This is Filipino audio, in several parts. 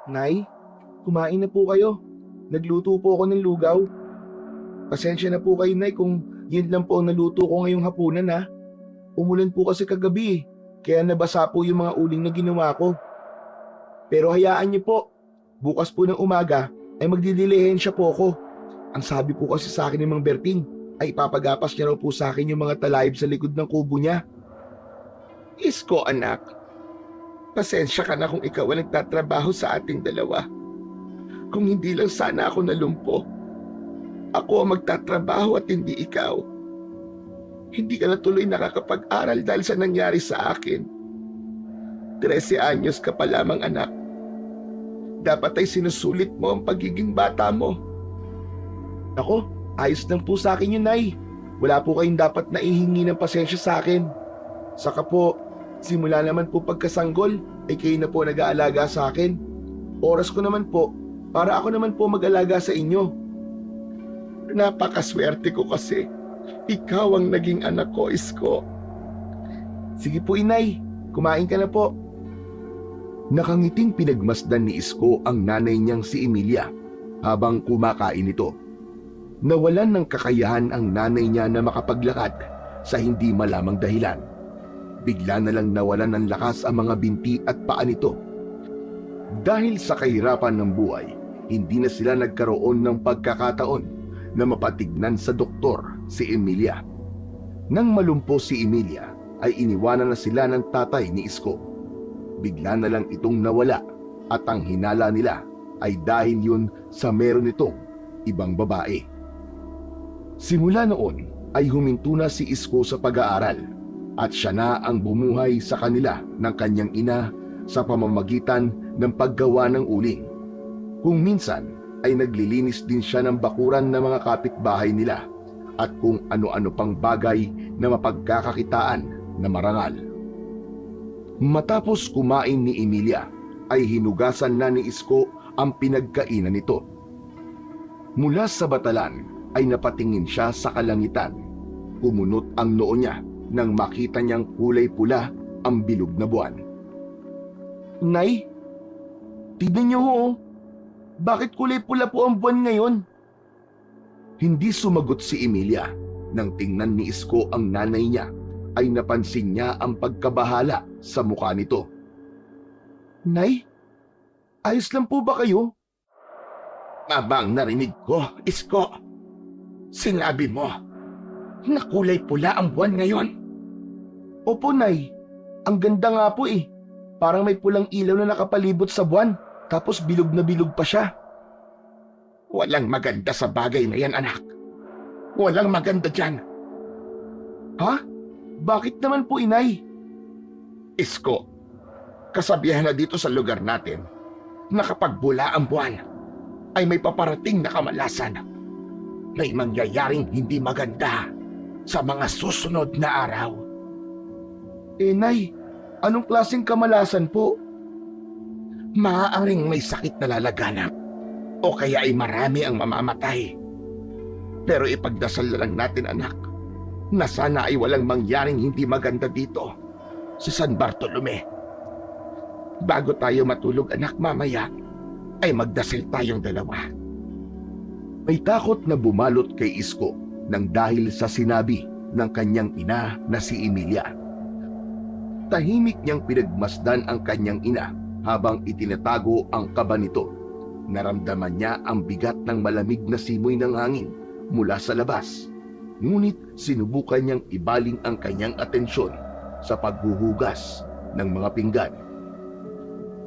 Nay, kumain na po kayo. Nagluto po ako ng lugaw. Pasensya na po kayo, Nay, kung yun lang po ang naluto ko ngayong hapunan ha. Umulan po kasi kagabi kaya nabasa po yung mga uling na ginawa ko. Pero hayaan niyo po, bukas po ng umaga ay magdidilihensya po ako. Ang sabi po kasi sa akin ni Mang Berting ay ipapagapas niya raw po sa akin yung mga talayib sa likod ng kubo niya. Isko anak, pasensya ka na kung ikaw ang nagtatrabaho sa ating dalawa. Kung hindi lang sana ako nalumpo. Ako ang magtatrabaho at hindi ikaw. Hindi ka na tuloy nakakapag-aral dahil sa nangyari sa akin. 13 anyos ka pa lamang anak. Dapat ay sinusulit mo ang pagiging bata mo. Ako, ayos lang po sa akin yun, Nay. Wala po kayong dapat na ihingi ng pasensya sa akin. Saka po, simula naman po pagkasanggol, ay kayo na po nag-aalaga sa akin. Oras ko naman po, para ako naman po mag-alaga sa inyo. Napakaswerte ko kasi. Ikaw ang naging anak ko, Isko. Sige po, Inay. Kumain ka na po. Nakangiting pinagmasdan ni Isko ang nanay niyang si Emilia habang kumakain ito. Nawalan ng kakayahan ang nanay niya na makapaglakad sa hindi malamang dahilan. Bigla na lang nawalan ng lakas ang mga binti at paa nito. Dahil sa kahirapan ng buhay, hindi na sila nagkaroon ng pagkakataon na mapatignan sa doktor si Emilia. Nang malumpo si Emilia, ay iniwanan na sila ng tatay ni Isko. Bigla na lang itong nawala at ang hinala nila ay dahil yun sa meron itong ibang babae. Simula noon ay huminto na si Isko sa pag-aaral at siya na ang bumuhay sa kanila ng kanyang ina sa pamamagitan ng paggawa ng uling. Kung minsan ay naglilinis din siya ng bakuran ng mga kapitbahay nila at kung ano-ano pang bagay na mapagkakakitaan na marangal. Matapos kumain ni Emilia, ay hinugasan na ni Isko ang pinagkainan nito. Mula sa batalan ay napatingin siya sa kalangitan. Kumunot ang noo niya nang makita niyang kulay pula ang bilog na buwan. Nay, tignan niyo ho. Bakit kulay pula po ang buwan ngayon? Hindi sumagot si Emilia. Nang tingnan ni Isko ang nanay niya, ay napansin niya ang pagkabahala sa mukha nito. Nay, ayos lang po ba kayo? Mabang narinig ko, Isko. Sinabi mo na kulay pula ang buwan ngayon. Opo, Nay. Ang ganda nga po eh. Parang may pulang ilaw na nakapalibot sa buwan, tapos bilog na bilog pa siya. Walang maganda sa bagay na yan, anak. Walang maganda dyan. Ha? Bakit naman po, Inay? Isko, kasabihan na dito sa lugar natin na kapag bula ang buwan ay may paparating na kamalasan. May mangyayaring hindi maganda sa mga susunod na araw. Nay, anong klaseng kamalasan po? Maaaring may sakit na lalaganap o kaya ay marami ang mamamatay. Pero ipagdasal na lang natin, anak, na sana ay walang mangyaring hindi maganda dito sa San Bartolome. Bago tayo matulog, anak, mamaya ay magdasal tayong dalawa. May takot na bumalot kay Isko nang dahil sa sinabi ng kanyang ina na si Emilia. Tahimik niyang pinagmasdan ang kanyang ina habang itinatago ang kaba nito. Naramdaman niya ang bigat ng malamig na simoy ng hangin mula sa labas. Ngunit sinubukan niyang ibaling ang kanyang atensyon sa paghuhugas ng mga pinggan.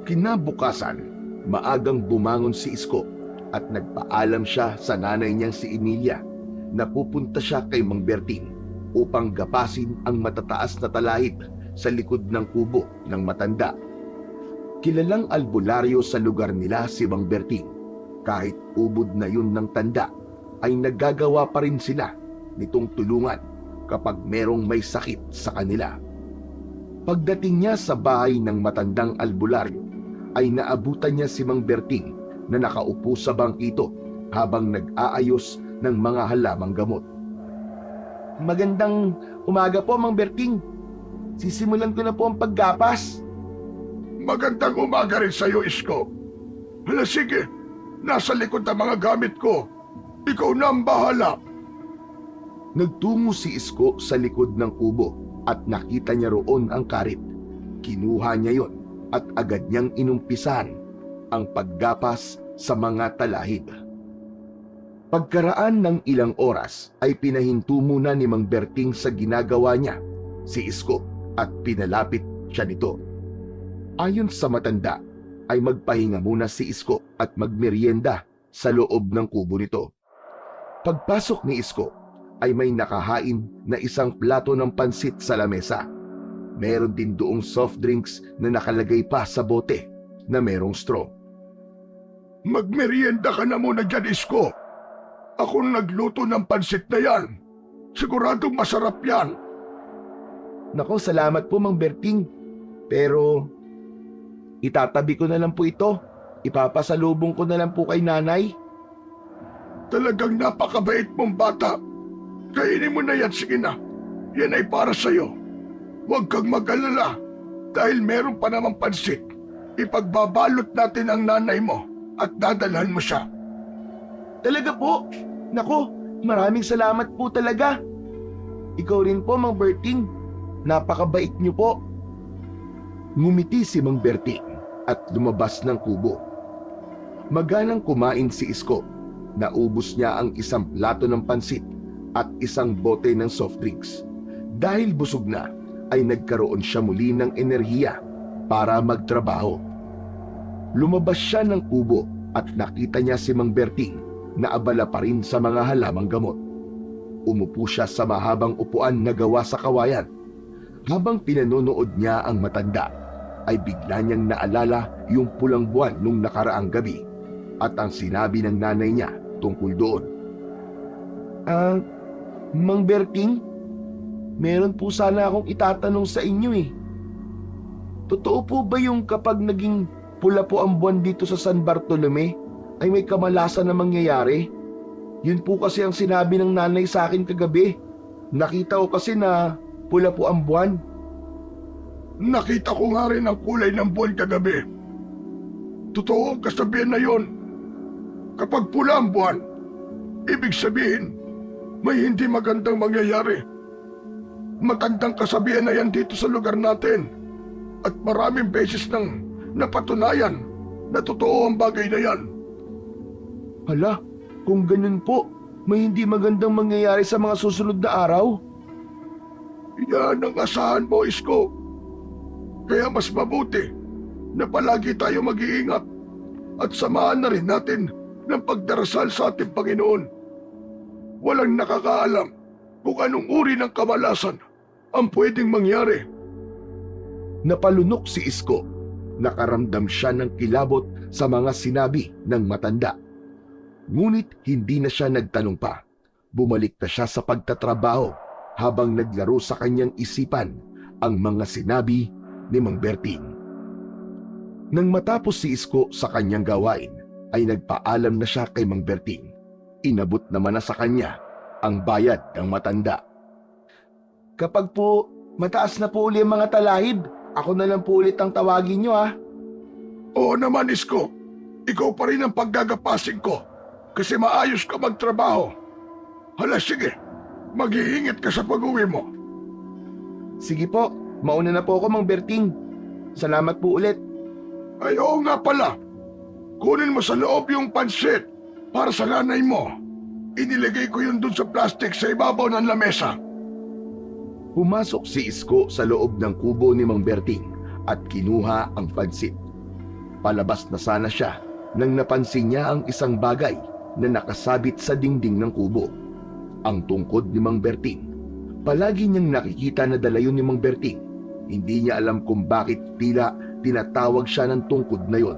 Kinabukasan, maagang bumangon si Isko at nagpaalam siya sa nanay niyang si Emilia na pupunta siya kay Mang Berting upang gapasin ang matataas na talahib sa likod ng kubo ng matanda. Kilalang albularyo sa lugar nila si Mang Berting. Kahit ubod na yun ng tanda, ay naggagawa pa rin sila nitong tulungan kapag merong may sakit sa kanila. Pagdating niya sa bahay ng matandang albularyo, ay naabutan niya si Mang Berting na nakaupo sa bangkito habang nag-aayos ng mga halamang gamot. Magandang umaga po, Mang Berting. Sisimulan ko na po ang paggapas. Magandang umaga rin sa iyo, Isko. Hala sige, nasa likod ang mga gamit ko. Ikaw na ang bahala. Nagtungo si Isko sa likod ng kubo at nakita niya roon ang karit. Kinuha niya yon at agad niyang inumpisan ang paggapas sa mga talahib. Pagkaraan ng ilang oras ay pinahinto muna ni Mang Berting sa ginagawa niya si Isko at pinalapit siya nito. Ayon sa matanda ay magpahinga muna si Isko at magmeryenda sa loob ng kubo nito. Pagpasok ni Isko ay may nakahain na isang plato ng pansit sa lamesa. Meron din doong soft drinks na nakalagay pa sa bote na merong straw. Magmerienda ka na muna dyan, Isko. Ako nagluto ng pansit na yan. Siguradong masarap yan. Nako, salamat po Mang Berting. Pero itatabi ko na lang po ito. Ipapasalubong ko na lang po kay nanay. Talagang napakabait mong bata. Kainin mo na yan, sige na. Yan ay para sa'yo. Huwag kang mag-alala dahil meron pa namang pansit. Ipagbabalot natin ang nanay mo at dadalhan mo siya. Talaga po? Nako, maraming salamat po talaga. Ikaw rin po, Mang Berting. Napakabait niyo po. Ngumiti si Mang Berting at lumabas ng kubo. Maganang kumain si Isko. Naubos niya ang isang plato ng pansit at isang bote ng soft drinks. Dahil busog na, ay nagkaroon siya muli ng enerhiya para magtrabaho. Lumabas siya ng kubo at nakita niya si Mang Berting na abala pa rin sa mga halamang gamot. Umupo siya sa mahabang upuan na gawa sa kawayan. Habang pinanonood niya ang matanda, ay bigla niyang naalala yung pulang buwan nung nakaraang gabi at ang sinabi ng nanay niya tungkol doon. Mang Berting, meron po sana akong itatanong sa inyo eh. Totoo po ba yung kapag naging pula po ang buwan dito sa San Bartolome ay may kamalasan na mangyayari? Yun po kasi ang sinabi ng nanay sa akin kagabi. Nakita ko kasi na pula po ang buwan. Nakita ko nga rin ang kulay ng buwan kagabi. Totoo ang kasabihan na yon. Kapag pula ang buwan, ibig sabihin, may hindi magandang mangyayari. Matandang kasabihan na yan dito sa lugar natin. At maraming beses nang napatunayan na totoo ang bagay na yan. Hala, kung ganun po, may hindi magandang mangyayari sa mga susunod na araw? Yan ang asahan mo, Isko. Kaya mas mabuti na palagi tayo mag-iingat at samahan na rin natin ng pagdarasal sa ating Panginoon. Walang nakakaalam kung anong uri ng kamalasan ang pwedeng mangyari. Napalunok si Isko. Nakaramdam siya ng kilabot sa mga sinabi ng matanda. Ngunit hindi na siya nagtanong pa. Bumalik na siya sa pagtatrabaho habang naglaro sa kanyang isipan ang mga sinabi ni Mang Berting. Nang matapos si Isko sa kanyang gawain, ay nagpaalam na siya kay Mang Berting. Inabot naman na sa kanya ang bayad ng matanda. Kapag po mataas na po uli ang mga talahib, ako na lang po ulit ang tawagin nyo ah. Oo naman, Isko. Ikaw pa rin ang paggagapasin ko kasi maayos ka magtrabaho. Hala sige, mag-iingat ka sa pag-uwi mo. Sige po, mauna na po ako Mang Berting. Salamat po ulit. Ay oo nga pala. Kunin mo sa loob yung pansit para sa nanay mo. Inilagay ko yun dun sa plastic sa ibabaw ng lamesa. Pumasok si Isko sa loob ng kubo ni Mang Berting at kinuha ang pansit. Palabas na sana siya nang napansin niya ang isang bagay na nakasabit sa dingding ng kubo. Ang tungkod ni Mang Berting. Palagi niyang nakikita na dala yun ni Mang Berting. Hindi niya alam kung bakit tila tinatawag siya ng tungkod na yon.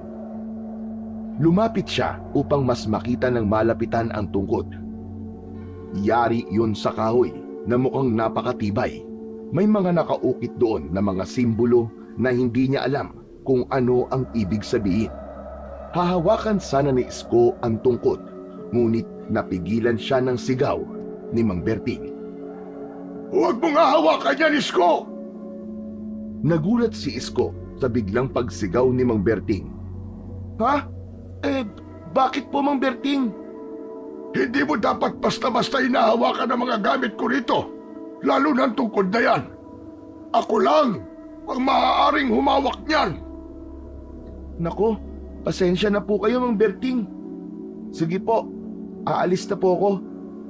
Lumapit siya upang mas makita ng malapitan ang tungkod. Yari yun sa kahoy na mukhang napakatibay. May mga nakaukit doon na mga simbolo na hindi niya alam kung ano ang ibig sabihin. Hahawakan sana ni Isko ang tungkod, ngunit napigilan siya ng sigaw ni Mang Berting. Huwag mong hahawakan yan, Isko! Nagulat si Isko sa biglang pagsigaw ni Mang Berting. Ha? Eh, bakit po, Mang Berting? Hindi mo dapat basta-basta hinahawakan ang mga gamit ko rito, lalo ng tungkod na yan. Ako lang ang maaaring humawak niyan. Nako, pasensya na po kayo, Mang Berting. Sige po, aalis na po ako.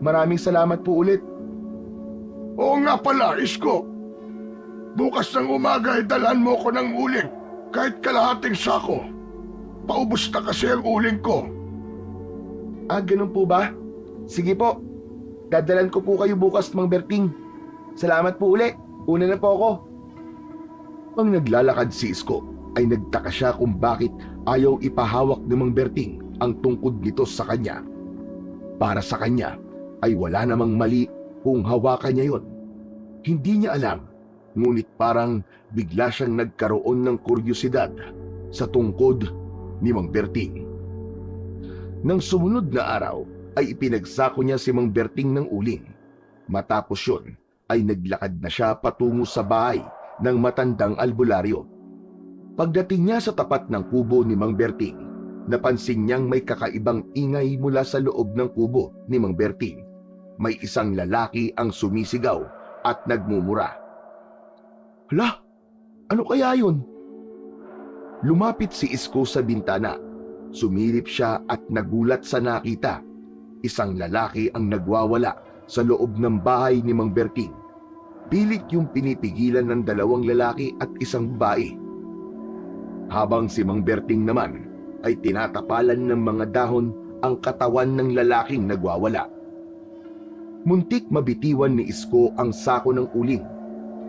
Maraming salamat po ulit. Oo nga pala, Isko. Bukas ng umaga ay dalhan mo ko ng uling, kahit kalahating sako. Paubos na kasi ang uling ko. Ah, ganun po ba? Sige po, dadalan ko po kayo bukas, Mang Berting. Salamat po uli. Una na po ako. Pang naglalakad si Isko, ay nagtaka siya kung bakit ayaw ipahawak ni Mang Berting ang tungkod nito sa kanya. Para sa kanya ay wala namang mali kung hawakan niya yon. Hindi niya alam, ngunit parang bigla siyang nagkaroon ng kuryosidad sa tungkod ni Mang Berting. Nang sumunod na araw ay ipinagsako niya si Mang Berting ng uling. Matapos yun ay naglakad na siya patungo sa bahay ng matandang albularyo. Pagdating niya sa tapat ng kubo ni Mang Berting, napansin niyang may kakaibang ingay mula sa loob ng kubo ni Mang Berting. May isang lalaki ang sumisigaw at nagmumura. Hala, ano kaya yun? Lumapit si Isko sa bintana. Sumilip siya at nagulat sa nakita. Isang lalaki ang nagwawala sa loob ng bahay ni Mang Berting. Pilit yung pinipigilan ng dalawang lalaki at isang babae. Habang si Mang Berting naman ay tinatapalan ng mga dahon ang katawan ng lalaking nagwawala. Muntik mabitiwan ni Isko ang sako ng uling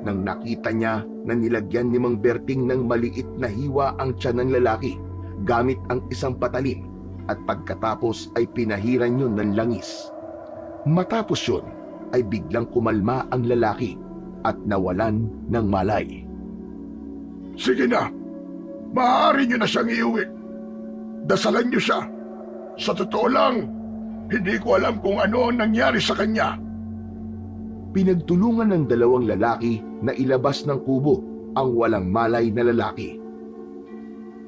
nang nakita niya na nilagyan ni Mang Berting ng maliit na hiwa ang tiyan ng lalaki gamit ang isang patalim at pagkatapos ay pinahiran yun ng langis. Matapos yun ay biglang kumalma ang lalaki at nawalan ng malay. Sige na, maaari niyo na siyang iuwi. Dasalan niyo siya. Sa totoo lang, hindi ko alam kung ano ang nangyari sa kanya. Pinagtulungan ng dalawang lalaki na ilabas ng kubo ang walang malay na lalaki.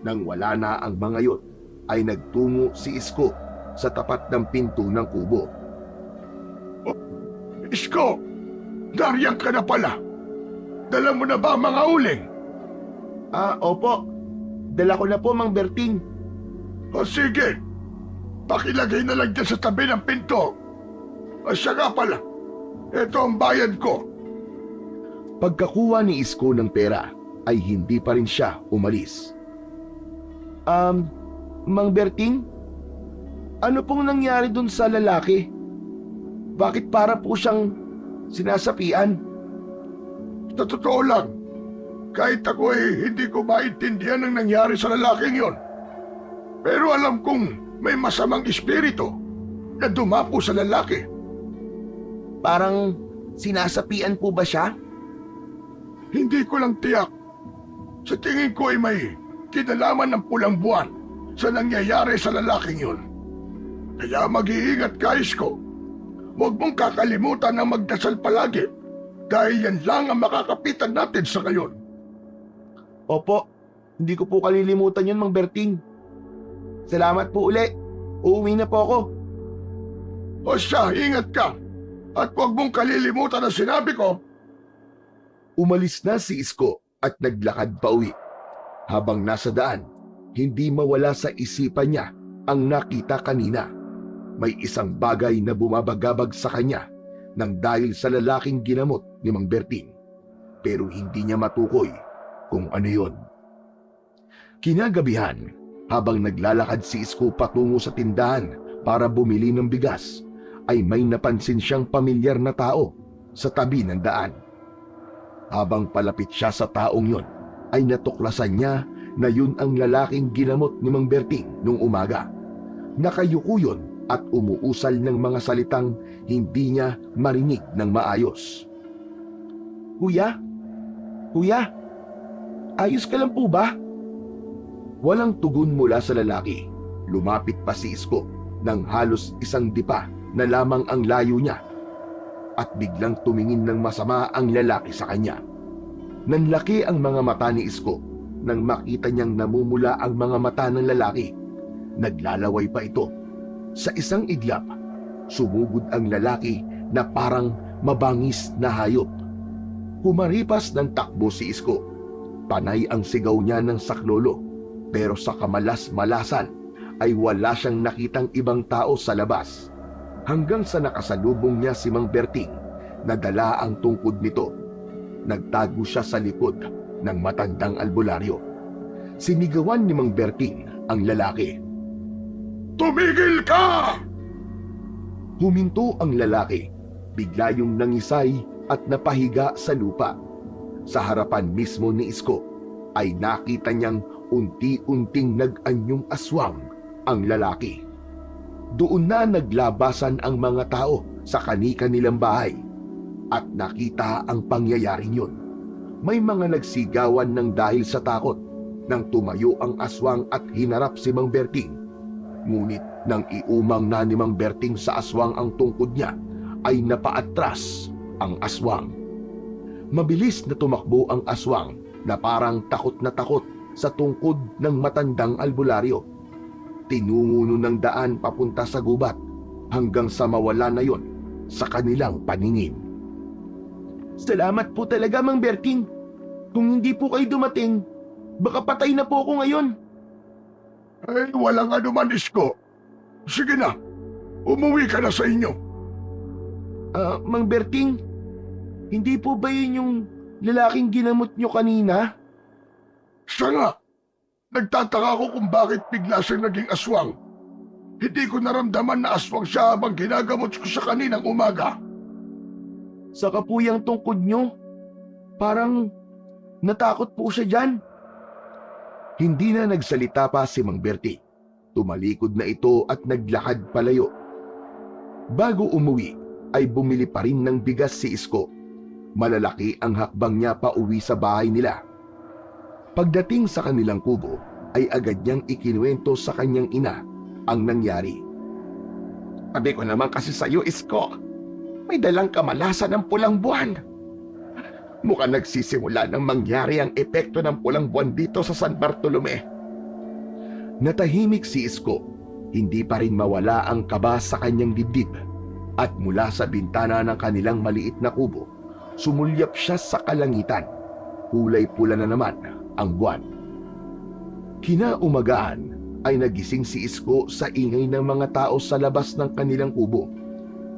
Nang wala na ang mga yun, ay nagtungo si Isko sa tapat ng pinto ng kubo. Oh, Isko, nariyan ka na pala. Dala mo na ba ang mga uling? Ah, opo. Dala ko na po, Mang Berting. O sige, pakilagay na lang dyan sa tabi ng pinto. O siya nga pala, ito ang bayad ko. Pagkakuha ni Isko ng pera, ay hindi pa rin siya umalis. Mang Berting, ano pong nangyari dun sa lalaki? Bakit para po siyang sinasapian? Sa totoo lang, kahit ako ay hindi ko maintindihan ang nangyari sa lalaking yon. Pero alam kong may masamang espiritu na dumapo sa lalaki. Parang sinasapian po ba siya? Hindi ko lang tiyak. Sa tingin ko ay may kinalaman ng pulang buwan sa nangyayari sa lalaking yon. Kaya mag-iingat ka, Isko. Huwag mong kakalimutan na magdasal palagi dahil yan lang ang makakapitan natin sa ngayon. Opo, hindi ko po kalilimutan yun, Mang Berting. Salamat po uli. Uuwi na po ako. O siya, ingat ka. At huwag mong kalilimutan ang sinabi ko. Umalis na si Isko at naglakad pa uwi. Habang nasa daan, hindi mawala sa isipan niya ang nakita kanina. May isang bagay na bumabagabag sa kanya nang dahil sa lalaking ginamot ni Mang Berting. Pero hindi niya matukoy kung ano yon. Kinagabihan, habang naglalakad si Isko patungo sa tindahan para bumili ng bigas, ay may napansin siyang pamilyar na tao sa tabi ng daan. Habang palapit siya sa taong yon, ay natuklasan niya na yun ang lalaking ginamot ni Mang Berting nung umaga. Nakayuko yun at umuusal ng mga salitang hindi niya marinig ng maayos. Kuya? Kuya? Ayos ka lang po ba? Walang tugon mula sa lalaki. Lumapit pa si Isko nang halos isang dipa na lamang ang layo niya. At biglang tumingin ng masama ang lalaki sa kanya. Nanlaki ang mga mata ni Isko nang makita niyang namumula ang mga mata ng lalaki. Naglalaway pa ito. Sa isang iglap, sumugod ang lalaki na parang mabangis na hayop. Humaripas ng takbo si Isko. Panay ang sigaw niya ng saklolo, pero sa kamalas-malasan ay wala siyang nakitang ibang tao sa labas. Hanggang sa nakasalubong niya si Mang Berting na dala ang tungkod nito. Nagtago siya sa likod ng matandang albularyo. Sinigawan ni Mang Berting ang lalaki. Tumigil ka! Huminto ang lalaki, bigla yung nangisay at napahiga sa lupa. Sa harapan mismo ni Isko ay nakita niyang unti-unting nag-anyong aswang ang lalaki. Doon na naglabasan ang mga tao sa kani-kanilang bahay at nakita ang pangyayaring yun. May mga nagsigawan ng dahil sa takot nang tumayo ang aswang at hinarap si Mang Berting. Ngunit nang iumang na ni Mang Berting sa aswang ang tungkod niya, ay napaatras ang aswang. Mabilis na tumakbo ang aswang na parang takot na takot sa tungkod ng matandang albularyo. Tinungo ng daan papunta sa gubat hanggang sa mawala na yon sa kanilang paningin. Salamat po talaga, Mang Berting. Kung hindi po kayo dumating, baka patay na po ako ngayon. Ay, walang anuman, Isko. Sige na, umuwi ka na sa inyo. Mang Berting, hindi po ba yun yung lalaking ginamot nyo kanina? Siya nga, nagtataka ko kung bakit bigla siyang naging aswang. Hindi ko naramdaman na aswang siya habang ginagamot ko siya kaninang umaga. Sa kapuyang tungkod nyo, parang natakot po siya dyan. Hindi na nagsalita pa si Mang Berting. Tumalikod na ito at naglakad palayo. Bago umuwi, ay bumili pa rin ng bigas si Isko. Malalaki ang hakbang niya pa uwi sa bahay nila. Pagdating sa kanilang kubo, ay agad niyang ikinuwento sa kanyang ina ang nangyari. Sabi ko naman kasi sa iyo, Isko, may dalang kamalasan ng pulang buwan. Mukhang nagsisimula ng mangyari ang epekto ng pulang buwan dito sa San Bartolome. Natahimik si Isko, hindi pa rin mawala ang kaba sa kanyang dibdib. At mula sa bintana ng kanilang maliit na kubo, sumulyap siya sa kalangitan. Kulay pula na naman ang buwan. Kinaumagaan ay nagising si Isko sa ingay ng mga tao sa labas ng kanilang kubo.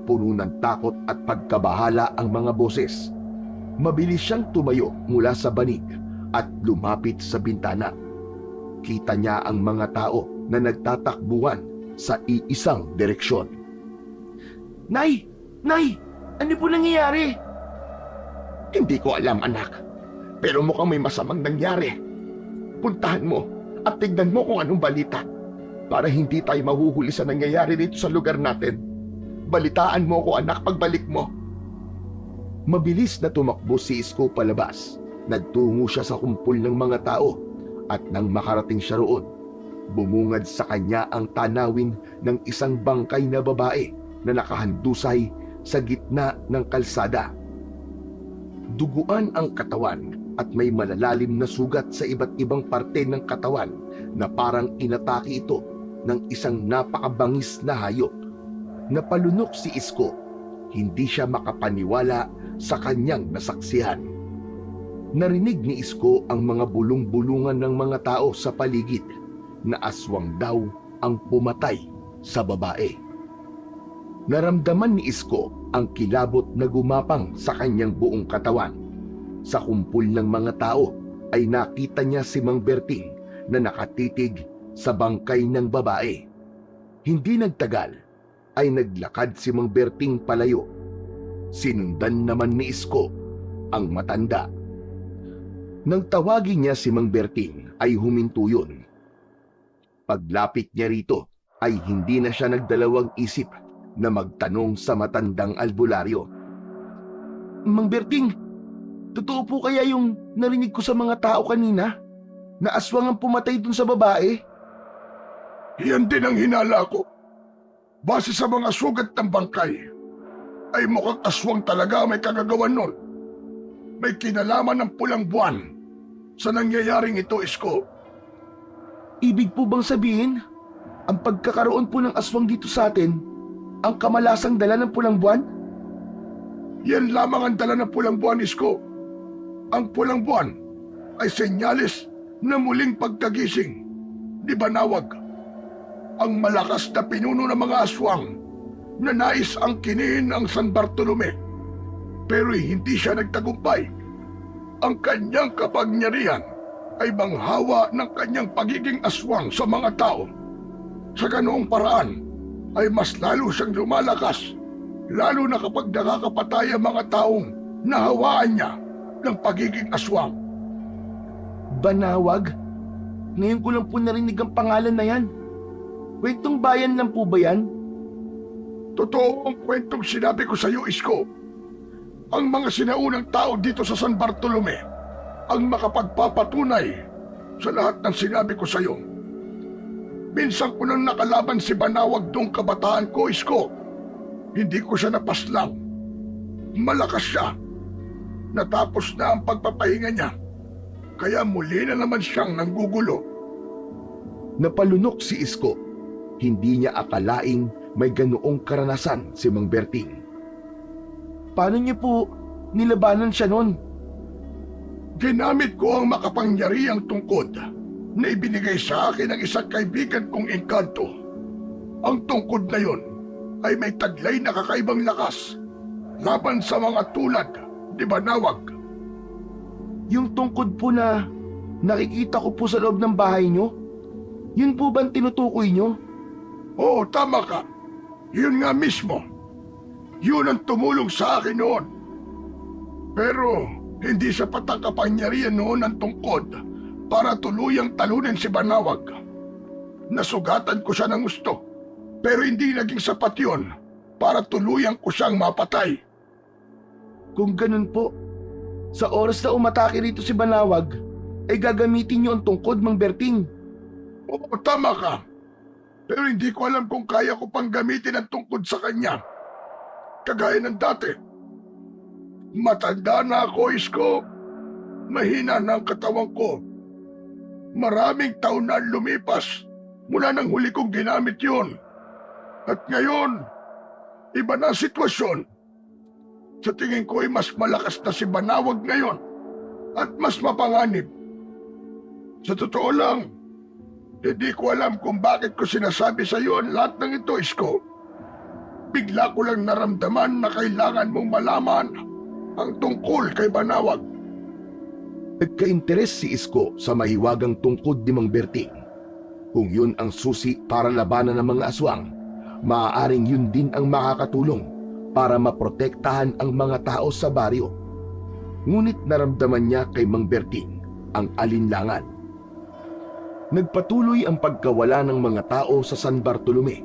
Puno ng takot at pagkabahala ang mga boses. Mabilis siyang tumayo mula sa banig at lumapit sa bintana. Kita niya ang mga tao na nagtatakbuhan sa iisang direksyon. Nay! Nay! Ano po nangyayari? Hindi ko alam, anak. Pero mukhang may masamang nangyari. Puntahan mo at tignan mo kung anong balita para hindi tayo mahuhuli sa nangyayari dito sa lugar natin. Balitaan mo ko, anak, pagbalik mo. Mabilis na tumakbo si Isko palabas. Nagtungo siya sa kumpul ng mga tao at nang makarating siya roon, bumungad sa kanya ang tanawin ng isang bangkay na babae na nakahandusay sa gitna ng kalsada. Duguan ang katawan at may malalalim na sugat sa iba't ibang parte ng katawan na parang inatake ito ng isang napakabangis na hayop. Napalunok si Isko. Hindi siya makapaniwala sa kanyang nasaksihan. Narinig ni Isko ang mga bulong-bulungan ng mga tao sa paligid na aswang daw ang pumatay sa babae. Naramdaman ni Isko ang kilabot na gumapang sa kanyang buong katawan. Sa kumpul ng mga tao ay nakita niya si Mang Berting na nakatitig sa bangkay ng babae. Hindi nagtagal ay naglakad si Mang Berting palayo. Sinundan naman ni Isko ang matanda. Nang tawagin niya si Mang Berting ay huminto yun. Paglapit niya rito ay hindi na siya nagdalawang isip na magtanong sa matandang albularyo. Mang Berting, totoo po kaya yung narinig ko sa mga tao kanina na aswang ang pumatay dun sa babae? Yan din ang hinala ko. Base sa mga sugat ng bangkay, ay mukhang aswang talaga may kagagawan nun. May kinalaman ng pulang buwan sa nangyayaring ito, Isko. Ibig po bang sabihin, Ang pagkakaroon po ng aswang dito sa atin, ang kamalasang dala ng pulang buwan? Yan lamang ang dala ng pulang buwan, Isko. Ang pulang buwan ay senyales na muling pagkagising ni Banawag, ang malakas na pinuno ng mga aswang na nais angkinin ang San Bartolome. Pero hindi siya nagtagumpay. Ang kanyang kapangyarihan ay manghawa ng kanyang pagiging aswang sa mga tao. Sa ganoong paraan ay mas lalo siyang lumalakas, lalo na kapag nakakapatay ang mga taong nahawaan niya ng pagiging aswang. Banawag? Ngayon ko lang po narinig ang pangalan na yan. Kwentong bayan lang po ba yan? Totoo ang kwentong sinabi ko sa iyo, Isko. Ang mga sinaunang tao dito sa San Bartolome ang makapagpapatunay sa lahat ng sinabi ko sa iyo. Minsan ko nang nakalaban si Banawag noong kabataan ko, Isko. Hindi ko siya napaslang. Malakas siya. Natapos na ang pagpapahinga niya. Kaya muli na naman siyang nanggugulo. Napalunok si Isko. Hindi niya akalaing may ganoong karanasan si Mang Berting. Paano niyo po nilabanan siya noon? Ginamit ko ang makapangyarihang tungkod na ibinigay sa akin ng isang kaibigan kong engkanto. Ang tungkod na yon ay may taglay na kakaibang lakas laban sa mga tulad ni Banawag. Yung tungkod po na nakikita ko po sa loob ng bahay niyo, yun po bang tinutukoy niyo? Oo, tama ka. Yun nga mismo. Yun ang tumulong sa akin noon. Pero hindi sapat ang kapangyarihan noon ng tungkod para tuluyang talunin si Banawag. Nasugatan ko siya ng gusto, pero hindi naging sapat yun para tuluyang ko siyang mapatay. Kung ganun po, sa oras na umatake rito si Banawag, ay gagamitin niyo ang tungkod, Mang Berting. Oo, tama ka. Pero hindi ko alam kung kaya ko pang gamitin ang tungkod sa kanya. Kagaya ng dati. Matanda na ako, Isko. Mahina na ang katawan ko. Maraming taon na lumipas mula nang huli kong ginamit yun. At ngayon, iba na ang sitwasyon. Sa tingin ko ay mas malakas na si Banawag ngayon at mas mapanganib. Sa totoo lang, hindi ko alam kung bakit ko sinasabi sa iyo ang lahat ng ito, Isko. Bigla ko lang naramdaman na kailangan mong malaman ang tungkol kay Banawag. Nagka-interes si Isko sa mahiwagang tungkod ni Mang Berting. Kung yun ang susi para labanan ng mga aswang, maaaring yun din ang makakatulong para maprotektahan ang mga tao sa baryo. Ngunit naramdaman niya kay Mang Berting ang alinlangan. Nagpatuloy ang pagkawala ng mga tao sa San Bartolome.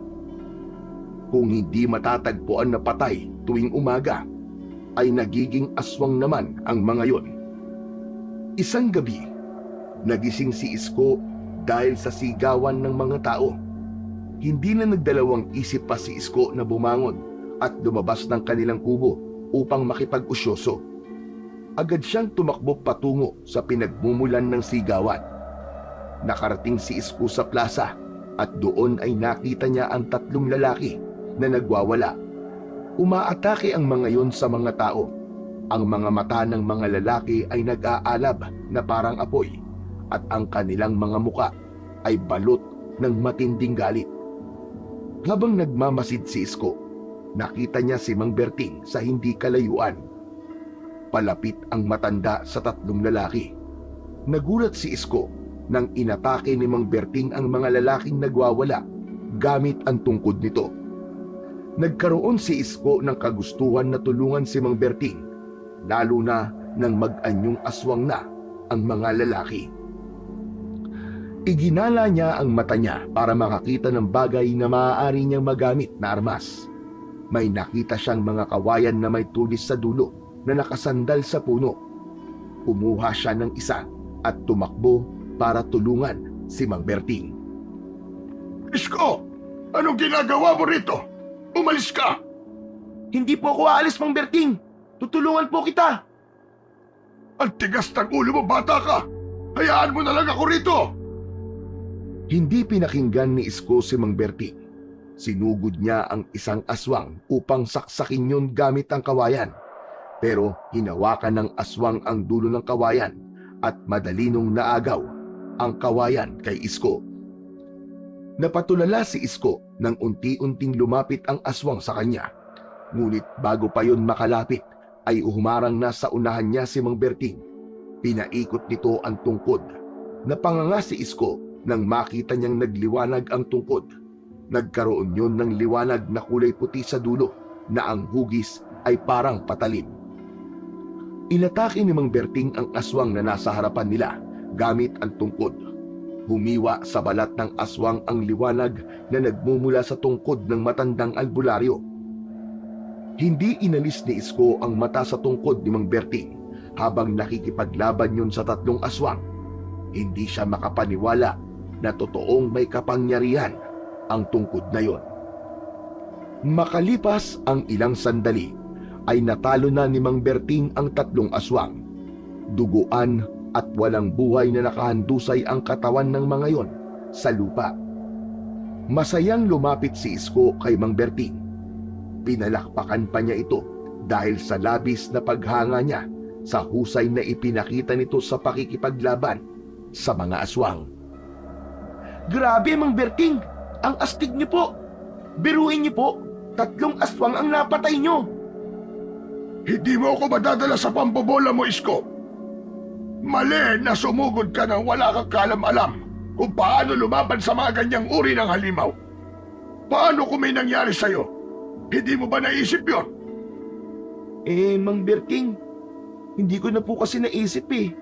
Kung hindi matatagpuan na patay tuwing umaga, ay nagiging aswang naman ang mga yon. Isang gabi, nagising si Isko dahil sa sigawan ng mga tao. Hindi na nagdalawang isip pa si Isko na bumangon at lumabas ng kanilang kubo upang makipag-usyoso. Agad siyang tumakbo patungo sa pinagmumulan ng sigawan. Nakarating si Isko sa plaza at doon ay nakita niya ang tatlong lalaki na nagwawala. Umaatake ang mga yon sa mga tao. Ang mga mata ng mga lalaki ay nag-aalab na parang apoy at ang kanilang mga muka ay balot ng matinding galit. Habang nagmamasid si Isko, nakita niya si Mang Berting sa hindi kalayuan. Palapit ang matanda sa tatlong lalaki. Nagulat si Isko nang inatake ni Mang Berting ang mga lalaking nagwawala gamit ang tungkod nito. Nagkaroon si Isko ng kagustuhan na tulungan si Mang Berting, lalo na nang mag-anyong aswang na ang mga lalaki. Iginala niya ang mata niya para makakita ng bagay na maaari niyang magamit na armas. May nakita siyang mga kawayan na may tulis sa dulo na nakasandal sa puno. Kumuha siya ng isa at tumakbo para tulungan si Mang Berting. Isko, anong ginagawa mo rito? Umalis ka! Hindi po ako aalis, Mang Berting. Tutulungan po kita. Ang tigas ng ulo mo, bata ka! Hayaan mo na lang ako rito! Hindi pinakinggan ni Isko si Mang Berting. Sinugod niya ang isang aswang upang saksakin yun gamit ang kawayan. Pero hinawakan ng aswang ang dulo ng kawayan at madali nung naagaw ang kawayan kay Isko. Napatulala si Isko nang unti-unting lumapit ang aswang sa kanya. Ngunit bago pa yun makalapit ay uhumarang na sa unahan niya si Mang Berting. Pinaikot nito ang tungkod. Napanganga si Isko nang makita niyang nagliwanag ang tungkod. Nagkaroon yun ng liwanag na kulay puti sa dulo na ang hugis ay parang patalim. Inatake ni Mang Berting ang aswang na nasa harapan nila gamit ang tungkod. Humiwa sa balat ng aswang ang liwanag na nagmumula sa tungkod ng matandang albularyo. Hindi inalis ni Isko ang mata sa tungkod ni Mang Berting habang nakikipaglaban yun sa tatlong aswang. Hindi siya makapaniwala na totoong may kapangyarihan ang tungkod na yon. Makalipas ang ilang sandali ay natalo na ni Mang Berting ang tatlong aswang. Duguan at walang buhay na nakahandusay ang katawan ng mga yon sa lupa. Masayang lumapit si Isko kay Mang Berting. Pinalakpakan pa niya ito dahil sa labis na paghanga niya sa husay na ipinakita nito sa pakikipaglaban sa mga aswang. Grabe, Mang Berting! Ang astig niyo po! Biruin niyo po, 3 aswang ang napatay niyo! Hindi mo ako madadala sa pambobola mo, Isko. Mali na sumugod ka nang wala kang kaalam-alam kung paano lumaban sa mga ganyang uri ng halimaw. Paano kung may nangyari sa'yo? Hindi mo ba naisip yon? Mang Berting, hindi ko na po kasi naisip eh.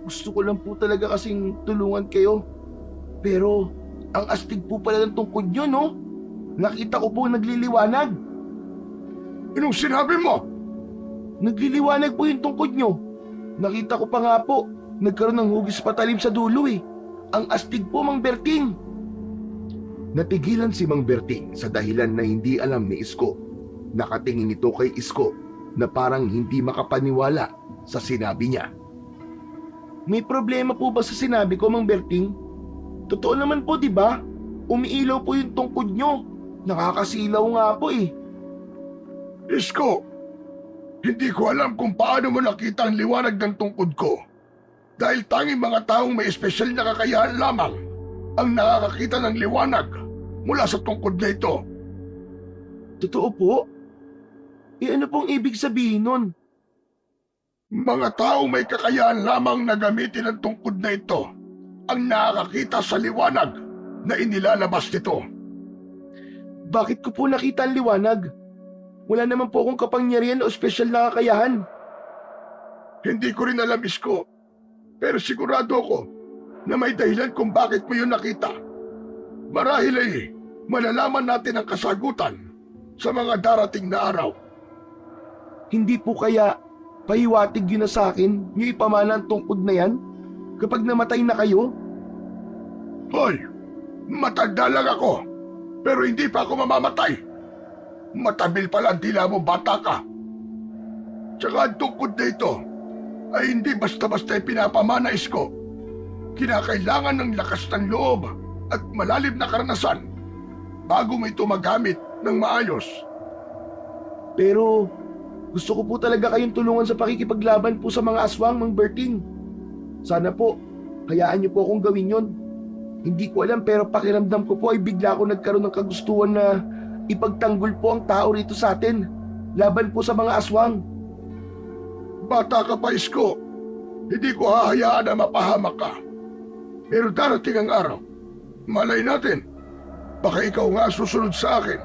Gusto ko lang po talaga kasing tulungan kayo. Pero ang astig po pala ng tungkod nyo, no? Nakita ko po nagliliwanag. Anong sinabi mo? Nagliliwanag po yung tungkod nyo. Nakita ko pa nga po, nagkaroon ng hugis patalim sa dulo eh. Ang astig po, Mang Berting. Natigilan si Mang Berting sa dahilan na hindi alam ni Isko. Nakatingin ito kay Isko na parang hindi makapaniwala sa sinabi niya. May problema po ba sa sinabi ko, Mang Berting? Totoo naman po, di ba? Umiilaw po yung tungkod nyo. Nakakasilaw nga po eh. Isko, hindi ko alam kung paano mo nakita ang liwanag ng tungkod ko. Dahil tanging mga taong may espesyal na kakayahan lamang ang nakakakita ng liwanag mula sa tungkod na ito. Totoo po? Ano pong ibig sabihin nun? Mga taong may kakayahan lamang na gamitin ang tungkod na ito ang nakakakita sa liwanag na inilalabas nito. Bakit ko po nakita ang liwanag? Wala naman po akong kapangyarihan o espesyal na kakayahan. Hindi ko rin alam, Isko. Pero sigurado ako na may dahilan kung bakit mo yun nakita. Marahil ay malalaman natin ang kasagutan sa mga darating na araw. Hindi po kaya pahiwatig yun na sa akin yung ipamana ang tungkod na yan kapag namatay na kayo? Hoy, matanda lang ako, pero hindi pa ako mamamatay. Matabil pala ang dila mo, bata ka. Tsaka ang tungkod na ito ay hindi basta-basta pinapamana, Isko. Kinakailangan ng lakas ng loob at malalim na karanasan bago mo ito magamit ng maayos. Pero gusto ko po talaga kayong tulungan sa pakikipaglaban po sa mga aswang, Mang Berting. Sana po, hayaan niyo po akong gawin yon. Hindi ko alam pero pakiramdam ko po ay bigla ako nagkaroon ng kagustuhan na ipagtanggol po ang tao rito sa atin. Laban po sa mga aswang. Bata ka pa, Isko. Hindi ko hahayaan na mapahamak ka. Pero darating ang araw. Malay natin. Baka ikaw nga susunod sa akin.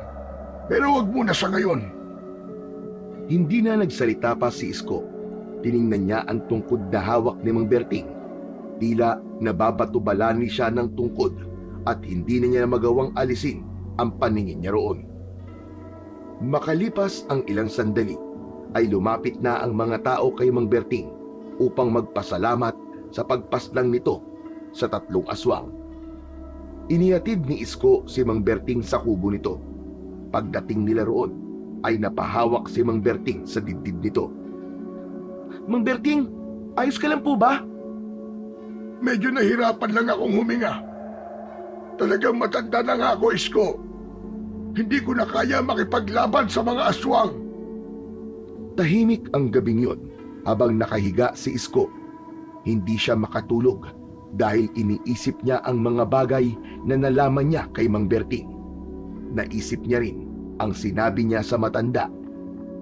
Pero wag muna sa ngayon. Hindi na nagsalita pa si Isko. Tiningnan niya ang tungkod na hawak ni Mang Berting. Tila nababato-balani siya ng tungkod at hindi na niya magawang alisin ang paningin niya roon. Makalipas ang ilang sandali ay lumapit na ang mga tao kay Mang Berting upang magpasalamat sa pagpaslang nito sa 3 aswang. Inihatid ni Isko si Mang Berting sa kubo nito. Pagdating nila roon ay napahawak si Mang Berting sa dibdib nito. Mang Berting, ayos ka lang po ba? Medyo nahirapan lang akong huminga. Talagang matanda na nga ako, Isko. Hindi ko na kaya makipaglaban sa mga aswang. Tahimik ang gabing yun habang nakahiga si Isko. Hindi siya makatulog dahil iniisip niya ang mga bagay na nalaman niya kay Mang Berting. Naisip niya rin ang sinabi niya sa matanda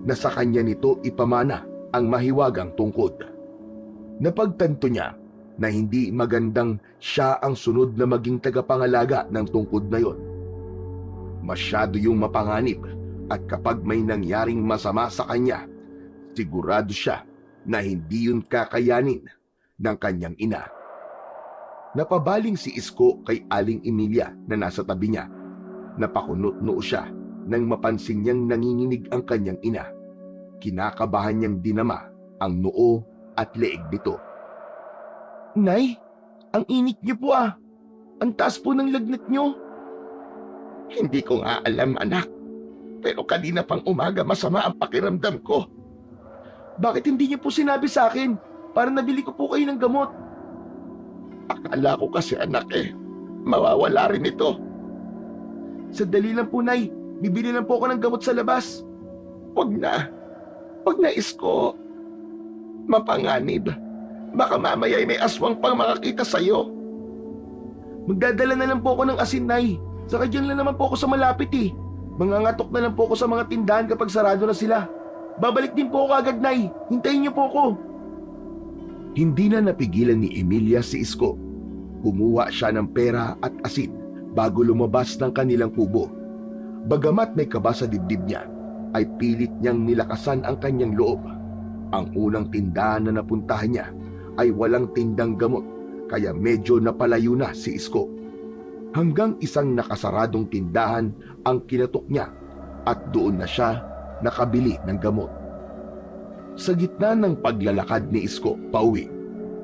na sa kanya nito ipamana ang mahiwagang tungkod. Napagtanto niya na hindi magandang siya ang sunod na maging tagapangalaga ng tungkod na yon. Masyado yung mapanganib at kapag may nangyaring masama sa kanya, sigurado siya na hindi yun kakayanin ng kanyang ina. Napabaling si Isko kay Aling Emilia na nasa tabi niya. Napakunot-noo siya nang mapansin niyang nanginginig ang kanyang ina. Kinakabahan niyang dinama ang noo at leeg nito. Nay, ang init niyo po ah. Ang taas po ng lagnat niyo. Hindi ko nga alam, anak. Pero kanina pang umaga masama ang pakiramdam ko. Bakit hindi niyo po sinabi sa akin para nabili ko po kayo ng gamot? Akala ko kasi, anak, mawawala rin ito. Sandali lang po, Nay. Bibili lang po ako ng gamot sa labas. Wag na. Wag na, Isko. Mapanganib. Baka mamaya may aswang pang makakita sa'yo. Magdadala na lang po ako ng asin, Nay. Saka dyan lang naman po ako sa malapit eh. Mangangatok na lang po ako sa mga tindahan kapag sarado na sila. Babalik din po ako agad, Nay. Hintayin niyo po ako. Hindi na napigilan ni Emilia si Isko. Kumuha siya ng pera at asin bago lumabas ng kanilang kubo. Bagamat may kaba sa dibdib niya, ay pilit niyang nilakasan ang kanyang loob. Ang unang tindahan na napuntahan niya ay walang tindang gamot, kaya medyo napalayo na si Isko. Hanggang isang nakasaradong tindahan ang kinatok niya at doon na siya nakabili ng gamot. Sa gitna ng paglalakad ni Isko pauwi,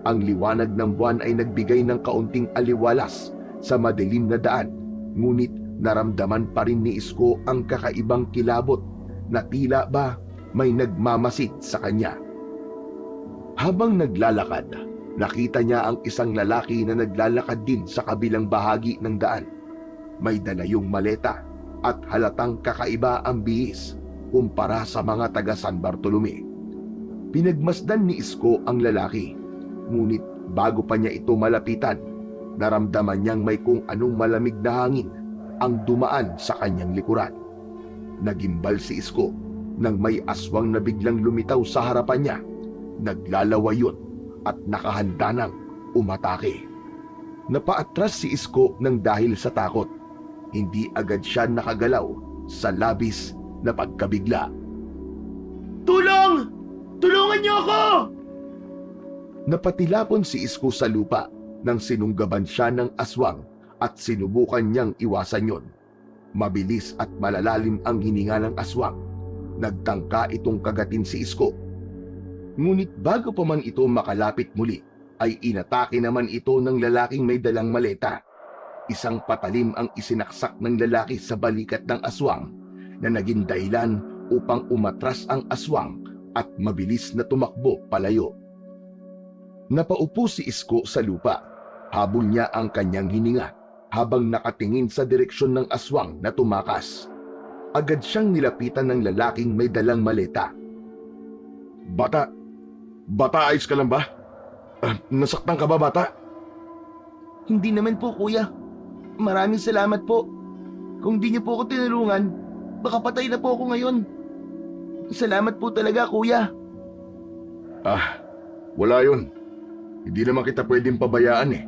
ang liwanag ng buwan ay nagbigay ng kaunting aliwalas sa madilim na daan, ngunit naramdaman pa rin ni Isko ang kakaibang kilabot na tila ba may nagmamasid sa kanya. Habang naglalakad, nakita niya ang isang lalaki na naglalakad din sa kabilang bahagi ng daan. May dala yung maleta at halatang kakaiba ang bihis kumpara sa mga taga San Bartolome. Pinagmasdan ni Isko ang lalaki, ngunit bago pa niya ito malapitan, naramdaman niyang may kung anong malamig na hangin ang dumaan sa kanyang likuran. Nagimbal si Isko nang may aswang na biglang lumitaw sa harapan niya. Naglalawa yun at nakahanda nang umatake. Napaatras si Isko nang dahil sa takot. Hindi agad siya nakagalaw sa labis na pagkabigla. Tulong! Tulungan niyo ako! Napatilapon si Isko sa lupa nang sinunggaban siya ng aswang at sinubukan niyang iwasan yon. Mabilis at malalalim ang hininga ng aswang. Nagtangka itong kagatin si Isko. Ngunit bago pa man ito makalapit muli, ay inatake naman ito ng lalaking may dalang maleta. Isang patalim ang isinaksak ng lalaki sa balikat ng aswang na naging dahilan upang umatras ang aswang at mabilis na tumakbo palayo. Napaupo si Isko sa lupa. Habol niya ang kanyang hininga habang nakatingin sa direksyon ng aswang na tumakas. Agad siyang nilapitan ng lalaking may dalang maleta. Bata, ayos ka lang ba? Nasaktan ka ba, bata? Hindi naman po, kuya. Maraming salamat po. Kung di niyo po ako tinulungan, baka patay na po ako ngayon. Salamat po talaga, kuya. Wala yun. Hindi naman kita pwedeng pabayaan eh.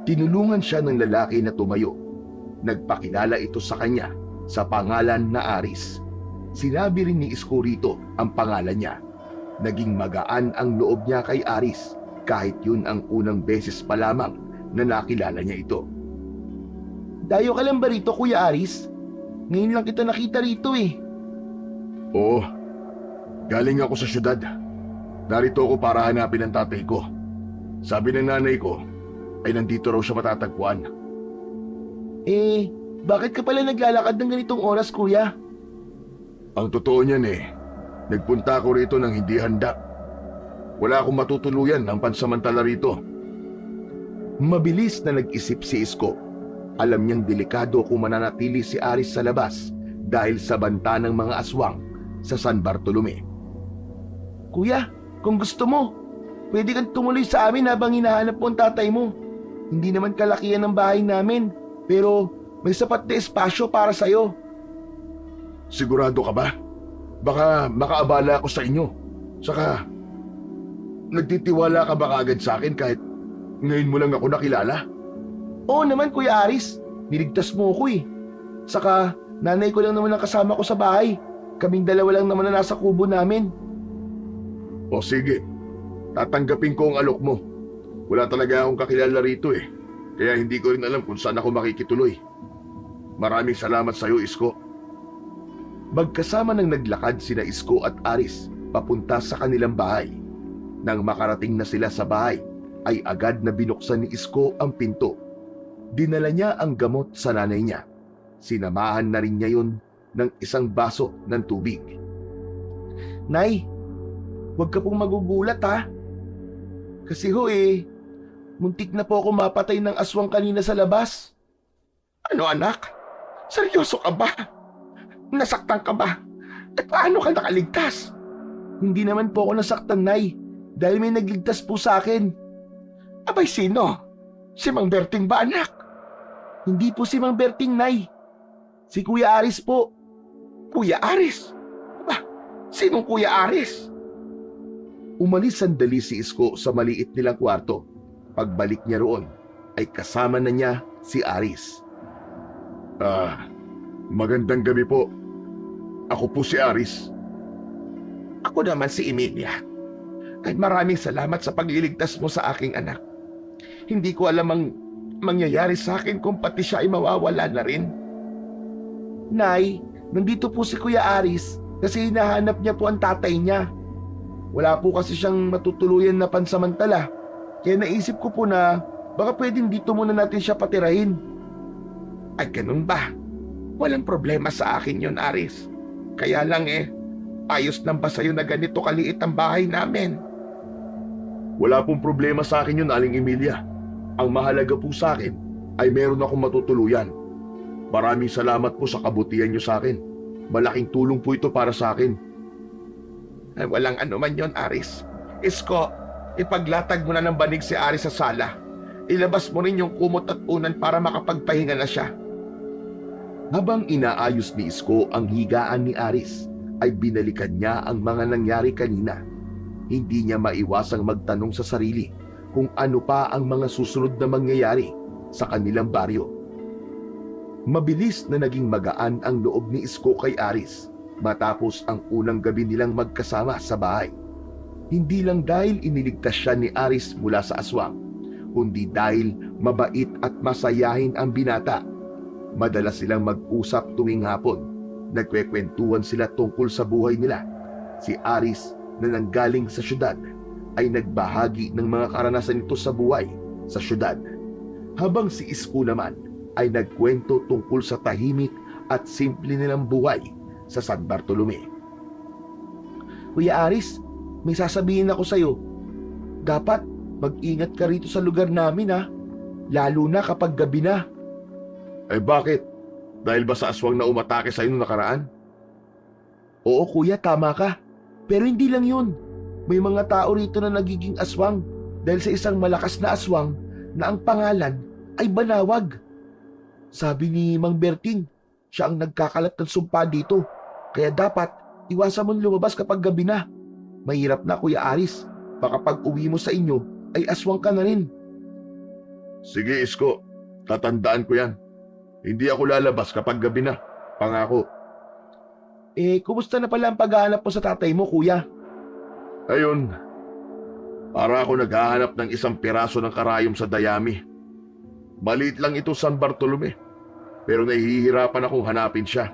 Tinulungan siya ng lalaki na tumayo. Nagpakilala ito sa kanya sa pangalan na Aris. Sinabi rin ni Isko rito ang pangalan niya. Naging magaan ang loob niya kay Aris kahit yun ang unang beses pa lamang na nakilala niya ito. Dayo ka lang ba rito, Kuya Aris? Ngayon lang kita nakita rito eh. Oo, galing ako sa syudad. Narito ako para hanapin ang tatay ko. Sabi ng nanay ko ay nandito raw siya matatagpuan. Bakit ka pala naglalakad ng ganitong oras, kuya? Ang totoo niyan nagpunta ako rito ng hindi handa. Wala akong matutuluyan ng pansamantala rito. Mabilis na nag-isip si Isko. Alam niyang delikado kung mananatili si Aris sa labas dahil sa banta ng mga aswang sa San Bartolome. Kuya, kung gusto mo, pwede kang tumuloy sa amin habang hinahanap mo ang tatay mo. Hindi naman kalakihan ng bahay namin, pero may sapat na espasyo para sa'yo. Sigurado ka ba? Baka makaabala ako sa inyo. Saka, nagtitiwala ka ba kaagad sa akin kahit ngayon mo lang ako nakilala? Oo naman, Kuya Aris. Niligtas mo ko eh. Saka, nanay ko lang naman ang kasama ko sa bahay. Kaming dalawa lang naman na nasa kubo namin. O sige, tatanggapin ko ang alok mo. Wala talaga akong kakilala rito eh. Kaya hindi ko rin alam kung saan ako makikituloy. Maraming salamat sa iyo, Isko. Magkasama nang naglakad sina Isko at Aris papunta sa kanilang bahay. Nang makarating na sila sa bahay, ay agad na binuksan ni Isko ang pinto. Dinala niya ang gamot sa nanay niya. Sinamahan na rin niya yun ng isang baso ng tubig. Nay, huwag ka pong magugulat ha. Kasi muntik na po ako mapatay ng aswang kanina sa labas. Ano anak? Seryoso ka ba? Nasaktan ka ba? At paano ka nakaligtas? Hindi naman po ako nasaktan, Nay, dahil may nagligtas po sa akin. Abay sino? Si Mang Berting ba anak? Hindi po si Mang Berting, Nay. Si Kuya Aris po. Kuya Aris? Ba, sinong Kuya Aris? Umalis sandali si Isko sa maliit nilang kwarto. Pagbalik niya roon, ay kasama na niya si Aris. Magandang gabi po. Ako po si Aris. Ako naman si Emilia. At maraming salamat sa pagliligtas mo sa aking anak. Hindi ko alam ang mangyayari sa akin kung pati siya ay mawawala na rin. Nay, nandito po si Kuya Aris kasi hinahanap niya po ang tatay niya. Wala po kasi siyang matutuluyan na pansamantala. Kaya naisip ko po na baka pwedeng dito muna natin siya patirahin. Ay ganun ba? Walang problema sa akin yon, Aris. Kaya lang ayos lang ba sa'yo na ganito kaliit ang bahay namin? Wala pong problema sa akin yun, Aling Emilia. Ang mahalaga po sa akin ay meron akong matutuluyan. Maraming salamat po sa kabutihan niyo sa akin. Malaking tulong po ito para sa akin. Ay, walang anuman yon, Aris. Isko, ipaglatag mo na ng banig si Aris sa sala. Ilabas mo rin yung kumot at unan para makapagpahinga na siya. Habang inaayos ni Isko ang higaan ni Aris, ay binalikan niya ang mga nangyari kanina. Hindi niya maiwasang magtanong sa sarili kung ano pa ang mga susunod na mangyayari sa kanilang baryo. Mabilis na naging magaan ang loob ni Isko kay Aris matapos ang unang gabi nilang magkasama sa bahay. Hindi lang dahil iniligtas siya ni Aris mula sa aswang, kundi dahil mabait at masayahin ang binata. Madalas silang mag-usap tuwing hapon. Nagkwekwentuhan sila tungkol sa buhay nila. Si Aris na nanggaling sa syudad ay nagbahagi ng mga karanasan nito sa buhay sa syudad. Habang si Isko naman ay nagkwento tungkol sa tahimik at simple nilang buhay sa San Bartolome. Kuya Aris, may sasabihin ako sa'yo. Dapat mag-ingat ka rito sa lugar namin ha. Lalo na kapag gabi na. Bakit? Dahil ba sa aswang na umatake sa'yo noong nakaraan? Oo kuya, tama ka. Pero hindi lang yun. May mga tao rito na nagiging aswang dahil sa isang malakas na aswang na ang pangalan ay Banawag. Sabi ni Mang Berting, siya ang nagkakalat ng sumpa dito. Kaya dapat iwasan mong lumabas kapag gabi na. Mahirap na Kuya Aris. Baka pag uwi mo sa inyo ay aswang ka na rin. Sige Isko, tatandaan ko yan. Hindi ako lalabas kapag gabi na. Pangako. Kumusta na pala ang paghahanap mo sa tatay mo, kuya? Ayun, para ako naghahanap ng isang piraso ng karayom sa dayami. Maliit lang ito San Bartolome, pero nahihirapan akong hanapin siya.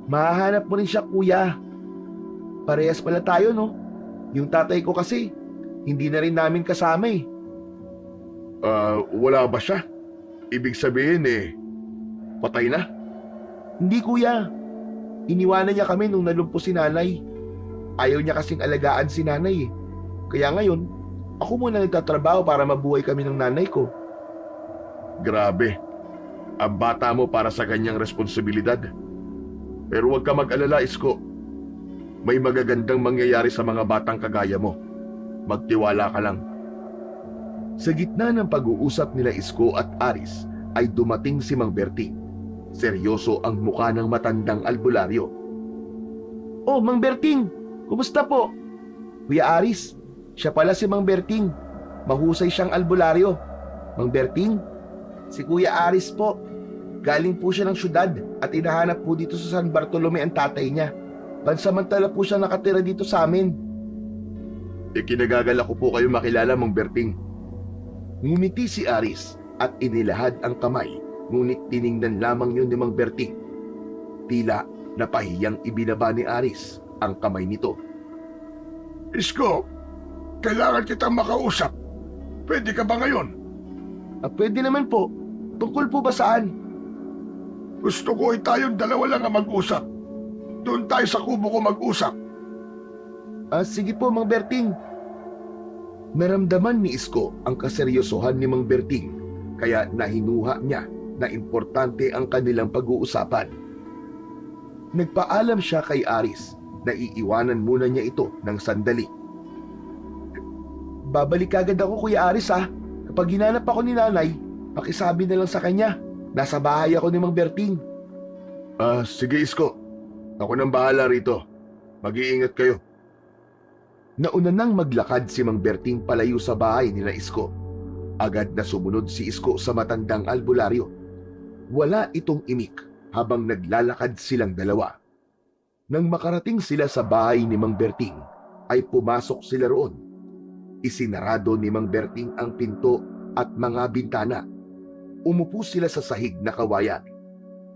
Mahahanap mo rin siya, kuya. Parehas pala tayo, no? Yung tatay ko kasi, hindi na rin namin kasama eh. Wala ba siya? Ibig sabihin patay na? Hindi kuya. Iniwanan niya kami nung nalumpo si nanay. Ayaw niya kasing alagaan si nanay eh. Kaya ngayon, ako muna nagtatrabaho para mabuhay kami ng nanay ko. Grabe, ang bata mo para sa kanyang responsibilidad. Pero huwag ka mag-alala, Isko. May magagandang mangyayari sa mga batang kagaya mo. Magtiwala ka lang. Sa gitna ng pag-uusap nila Isko at Aris ay dumating si Mang Berting. Seryoso ang mukha ng matandang albularyo. Oh, Mang Berting! Kumusta po? Kuya Aris, siya pala si Mang Berting. Mahusay siyang albularyo. Mang Berting, si Kuya Aris po. Galing po siya ng syudad at hinahanap po dito sa San Bartolome ang tatay niya. Pansamantala po siya nakatira dito sa amin. Ikinagagala ko po kayo makilala, Mang Berting. Ngumiti si Aris at inilahad ang kamay, ngunit tiningnan lamang yun ni Mang Berting. Tila napahiyang ibinaba ni Aris ang kamay nito. Isko, kailangan kitang makausap. Pwede ka ba ngayon? Pwede naman po. Tungkol po ba saan? Gusto ko ay tayong dalawa lang ang mag-usap. Doon tayo sa kubo ko mag-usap. Sige po, Mang Berting. Naramdaman ni Isko ang kaseryosohan ni Mang Berting, kaya nahinuha niya na importante ang kanilang pag-uusapan. Nagpaalam siya kay Aris na iiwanan muna niya ito ng sandali. Babalik agad ako, Kuya Aris ha. Kapag hinanap ako ni nanay, pakisabi na lang sa kanya. Nasa bahay ako ni Mang Berting. Sige Isko. Ako nang bahala rito. Mag-iingat kayo. Nauna nang maglakad si Mang Berting palayo sa bahay nila Isko. Agad na sumunod si Isko sa matandang albularyo. Wala itong imik habang naglalakad silang dalawa. Nang makarating sila sa bahay ni Mang Berting, ay pumasok sila roon. Isinarado ni Mang Berting ang pinto at mga bintana. Umupo sila sa sahig na kawayan.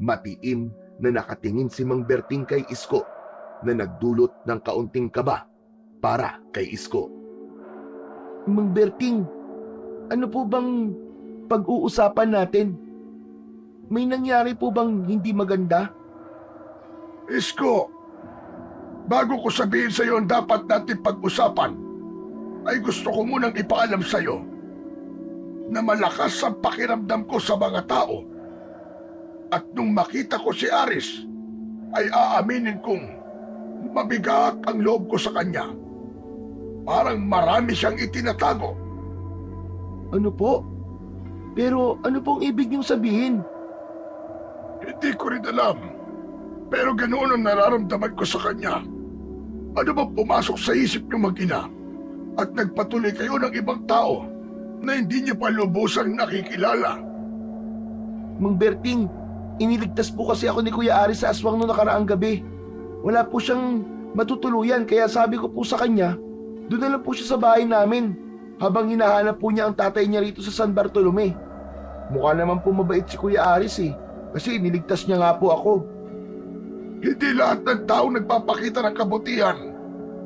Matiim na nakatingin si Mang Berting kay Isko na nagdulot ng kaunting kaba para kay Isko. Mang Berting, ano po bang pag-uusapan natin? May nangyari po bang hindi maganda? Isko, bago ko sabihin sa iyo ang dapat natin pag-usapan, ay gusto ko munang ipaalam sa iyo na malakas ang pakiramdam ko sa mga tao. At nung makita ko si Aris, ay aaminin kong mabigat ang loob ko sa kanya. Parang marami siyang itinatago. Ano po? Pero ano pong ibig niyong sabihin? Hindi ko rin alam. Pero ganoon ang nararamdaman ko sa kanya. Ano ba pumasok sa isip niyo mag-ina at nagpatuloy kayo ng ibang tao na hindi niyo pa lubusang nakikilala? Mang Berting, iniligtas po kasi ako ni Kuya Aris sa aswang noong nakaraang gabi. Wala po siyang matutuluyan kaya sabi ko po sa kanya, doon na lang po siya sa bahay namin habang hinahanap po niya ang tatay niya rito sa San Bartolome. Mukha naman po mabait si Kuya Aris kasi iniligtas niya nga po ako. Hindi lahat ng taong nagpapakita ng kabutihan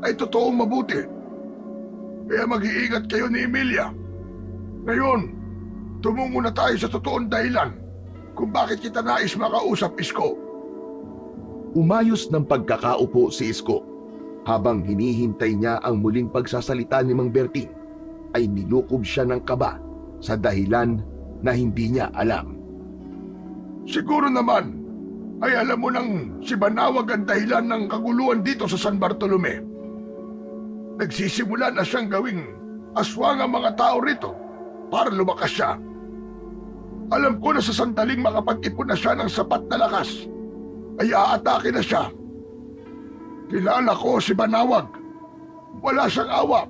ay totoong mabuti. Kaya mag-iingat kayo ni Emilia. Ngayon, tumungo na tayo sa totoong dahilan kung bakit kita nais makausap, Isko. Umayos ng pagkakaupo si Isko. Habang hinihintay niya ang muling pagsasalita ni Mang Berting, ay nilukob siya ng kaba sa dahilan na hindi niya alam. Siguro naman ay alam mo nang si Banawag ang dahilan ng kaguluhan dito sa San Bartolome. Nagsisimula na siyang gawing aswang ang mga tao rito para lumakas siya. Alam ko na sa sandaling makapag-ipon na siya ng sapat na lakas, ay aatake na siya. Kilala ko si Banawag. Wala siyang awa.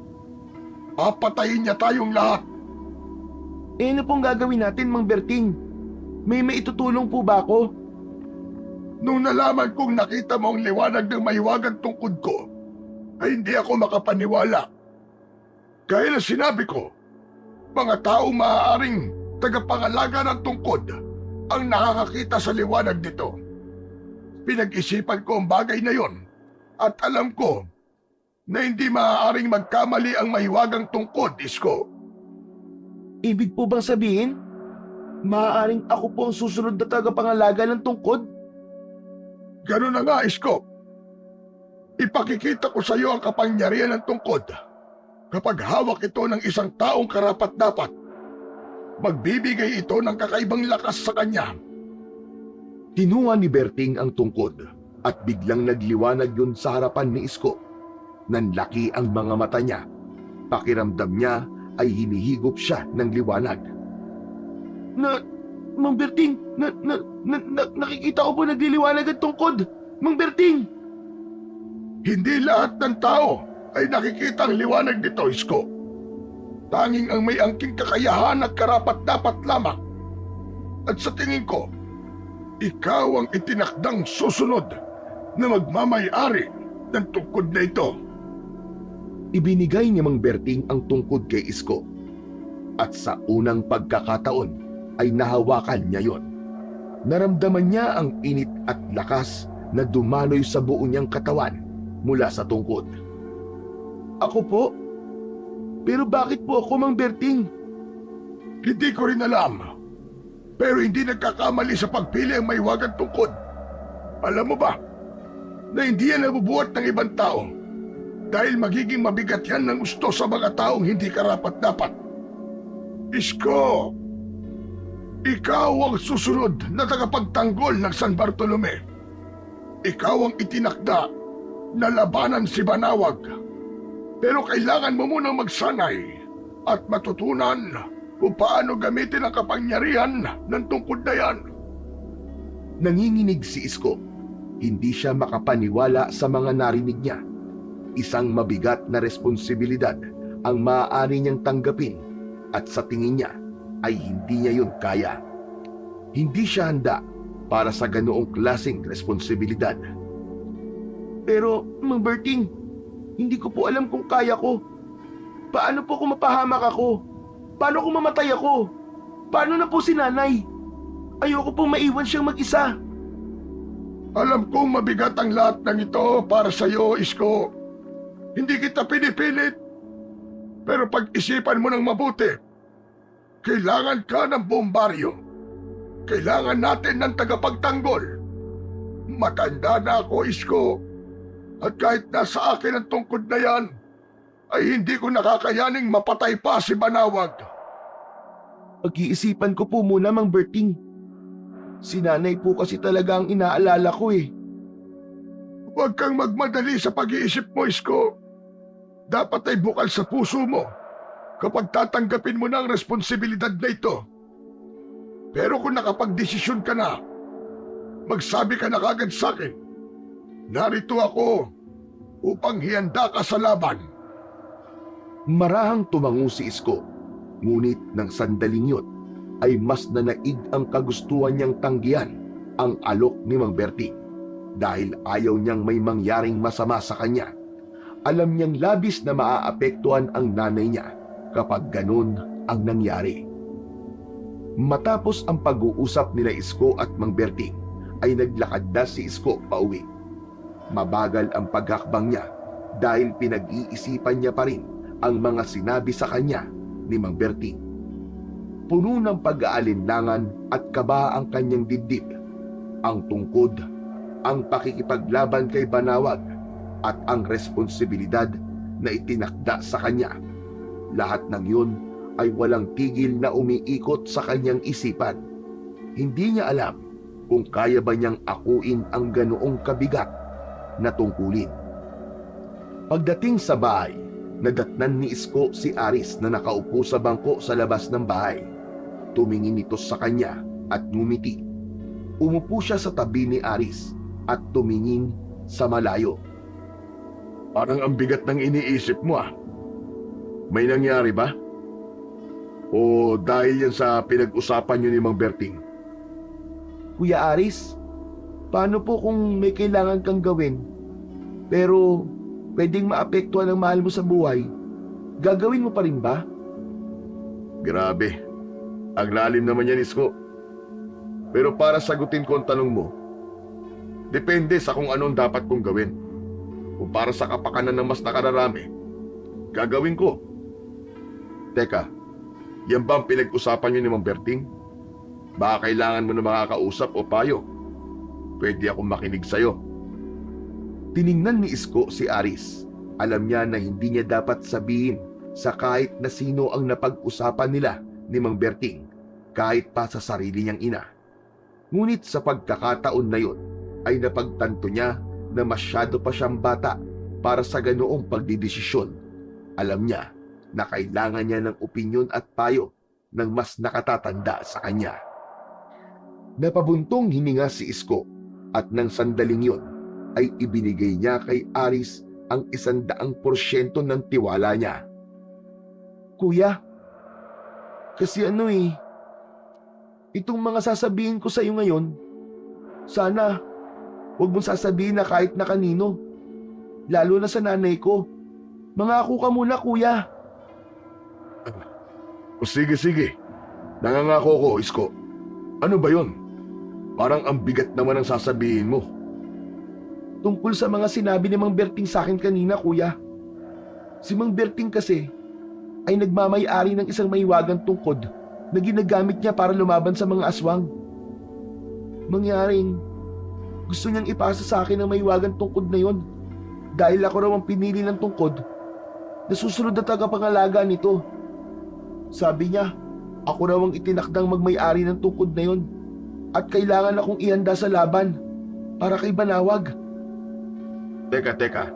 Papatayin niya tayong lahat. Ano pong gagawin natin, Mang Berting? May maitutulong po ba ako? Nung nalaman kong nakita mo ang liwanag ng mahiwagang tungkod ko, ay hindi ako makapaniwala. Gaya na sinabi ko, mga taong maaaring tagapangalaga ng tungkod ang nakakakita sa liwanag nito. Pinag-isipan ko ang bagay na yon at alam ko na hindi maaaring magkamali ang mahiwagang tungkod, Isko. Ibig po bang sabihin, maaaring ako po ang susunod na tagapangalaga ng tungkod? Ganun na nga, Isko. Ipakikita ko sa iyo ang kapangyarihan ng tungkod kapag hawak ito ng isang taong karapat-dapat. Magbibigay ito ng kakaibang lakas sa kanya Kinuha ni Berting ang tungkod at biglang nagliwanag yun sa harapan ni Isko. Nanlaki ang mga mata niya. Pakiramdam niya ay hinihigop siya ng liwanag. Mang Berting, nakikita ko po nagliliwanag ang tungkod. Mang Berting! Hindi lahat ng tao ay nakikita ang liwanag nito, Isko. Tanging ang may angking kakayahan at karapat-dapat lamang. At sa tingin ko, ikaw ang itinakdang susunod na magmamay-ari ng tungkod na ito. Ibinigay ni Mang Berting ang tungkod kay Isko. At sa unang pagkakataon ay nahawakan niya yon. Naramdaman niya ang init at lakas na dumaloy sa buo niyang katawan mula sa tungkod. Ako po? Pero bakit po ako, Mang Berting? Hindi ko rin alam. Pero hindi nagkakamali sa pagpili ang may wagang tungkod. Alam mo ba na hindi yan nabubuhat ng ibang tao dahil magiging mabigat yan ng gusto sa mga taong hindi karapat-dapat. Isko, ikaw ang susunod na tagapagtanggol ng San Bartolome. Ikaw ang itinakda na labanan si Banawag. Pero kailangan mo munang magsanay at matutunan kung paano gamitin ang kapangyarihan ng tungkod na yan. Nanginginig si Isko. Hindi siya makapaniwala sa mga narinig niya. Isang mabigat na responsibilidad ang maaari niyang tanggapin at sa tingin niya ay hindi niya yun kaya. Hindi siya handa para sa ganoong klaseng responsibilidad. Pero, Mang Berting, hindi ko po alam kung kaya ko. Paano po kung mapahamak ako? Paano kung mamatay ako? Paano na po si nanay? Ayoko pong maiwan siyang mag-isa. Alam kong mabigat ang lahat ng ito para sa iyo, Isko. Hindi kita pinipilit. Pero pag-isipan mo ng mabuti. Kailangan ka ng bombaryo. Kailangan natin ng tagapagtanggol. Matanda na ako, Isko. At kahit nasa akin ang tungkod na yan, ay hindi ko nakakayaning mapatay pa si Banawag. Pag-iisipan ko po muna, Mang Berting. Si nanay po kasi talaga ang inaalala ko eh. Huwag kang magmadali sa pag-iisip mo, Isko. Dapat ay bukal sa puso mo kapag tatanggapin mo na ang responsibilidad na ito. Pero kung nakapagdesisyon ka na, magsabi ka na kagad sa akin. Narito ako upang hihanda ka sa laban. Marahang tumango si Isko, ngunit ng sandaling yun ay mas nanaig ang kagustuhan niyang tanggihan ang alok ni Mang Berting dahil ayaw niyang may mangyaring masama sa kanya. Alam niyang labis na maaapektuhan ang nanay niya kapag ganun ang nangyari. Matapos ang pag-uusap nila Isko at Mang Berting ay naglakad na si Isko pauwi. Mabagal ang paghakbang niya dahil pinag-iisipan niya pa rin ang mga sinabi sa kanya ni Mang Berting. Puno ng pag-aalinlangan at kaba ang kanyang dibdib, ang tungkod, ang pakikipaglaban kay Banawag at ang responsibilidad na itinakda sa kanya. Lahat ng yun ay walang tigil na umiikot sa kanyang isipan. Hindi niya alam kung kaya ba niyang akuin ang ganoong kabigat na tungkulin. Pagdating sa bahay, nadatnan ni Isko si Aris na nakaupo sa bangko sa labas ng bahay. Tumingin ito sa kanya at ngumiti. Umupo siya sa tabi ni Aris at tumingin sa malayo. Parang ang bigat ng iniisip mo ah. May nangyari ba? O dahil yan sa pinag-usapan niyo ni Mang Berting? Kuya Aris, paano po kung may kailangan kang gawin, pero pwedeng maapektuhan ang mahal mo sa buhay? Gagawin mo pa rin ba? Grabe. Ang lalim naman yan, Isko. Pero para sagutin ko ang tanong mo, depende sa kung anong dapat kong gawin. Kung para sa kapakanan ng mas nakararami, gagawin ko. Teka, yan ba ang pinag-usapan niyo ni Mang Berting? Baka kailangan mo na makakausap o payo. Pwede akong makinig sa'yo. Tiningnan ni Isko si Aris. Alam niya na hindi niya dapat sabihin sa kahit na sino ang napag-usapan nila ni Mang Berting, kahit pa sa sarili niyang ina. Ngunit sa pagkakataon na yon ay napagtanto niya na masyado pa siyang bata para sa ganoong pagdidesisyon. Alam niya na kailangan niya ng opinyon at payo ng mas nakatatanda sa kanya. Napabuntong hininga si Isko at nang sandaling yon ay ibinigay niya kay Aris ang 100% ng tiwala niya. Kuya, kasi itong mga sasabihin ko sa iyo ngayon, sana huwag mong sasabihin na kahit na kanino, lalo na sa nanay ko. Mangako ka muna, kuya. O sige. Nangangako ko, Isko. Ano ba yon? Parang ang bigat naman ang sasabihin mo. Tungkol sa mga sinabi ni Mang Berting sa akin kanina, kuya. Si Mang Berting kasi ay nagmamay-ari ng isang mahiwagang tungkod na ginagamit niya para lumaban sa mga aswang. Mangyaring gusto niyang ipasa sa akin ang mahiwagang tungkod na yon dahil ako raw ang pinili ng tungkod na susunod na tagapangalaga nito. Sabi niya, ako raw ang itinakdang magmay-ari ng tungkod na yon at kailangan akong ihanda sa laban para kay Banawag. Teka.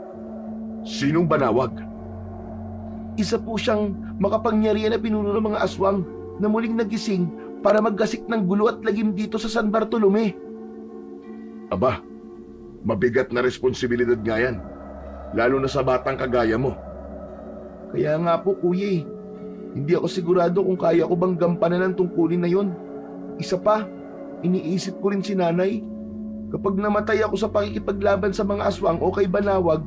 Sinong Banawag? Isa po siyang makapangyarihan na pinuno ng mga aswang na muling nagising para maggasik ng gulo at lagim dito sa San Bartolome. Aba, mabigat na responsibilidad nga yan. Lalo na sa batang kagaya mo. Kaya nga po, kuya, hindi ako sigurado kung kaya ko bang gampanan ng tungkulin na yon. Isa pa, iniisip ko rin si nanay. Kapag namatay ako sa pakikipaglaban sa mga aswang o kay Banawag,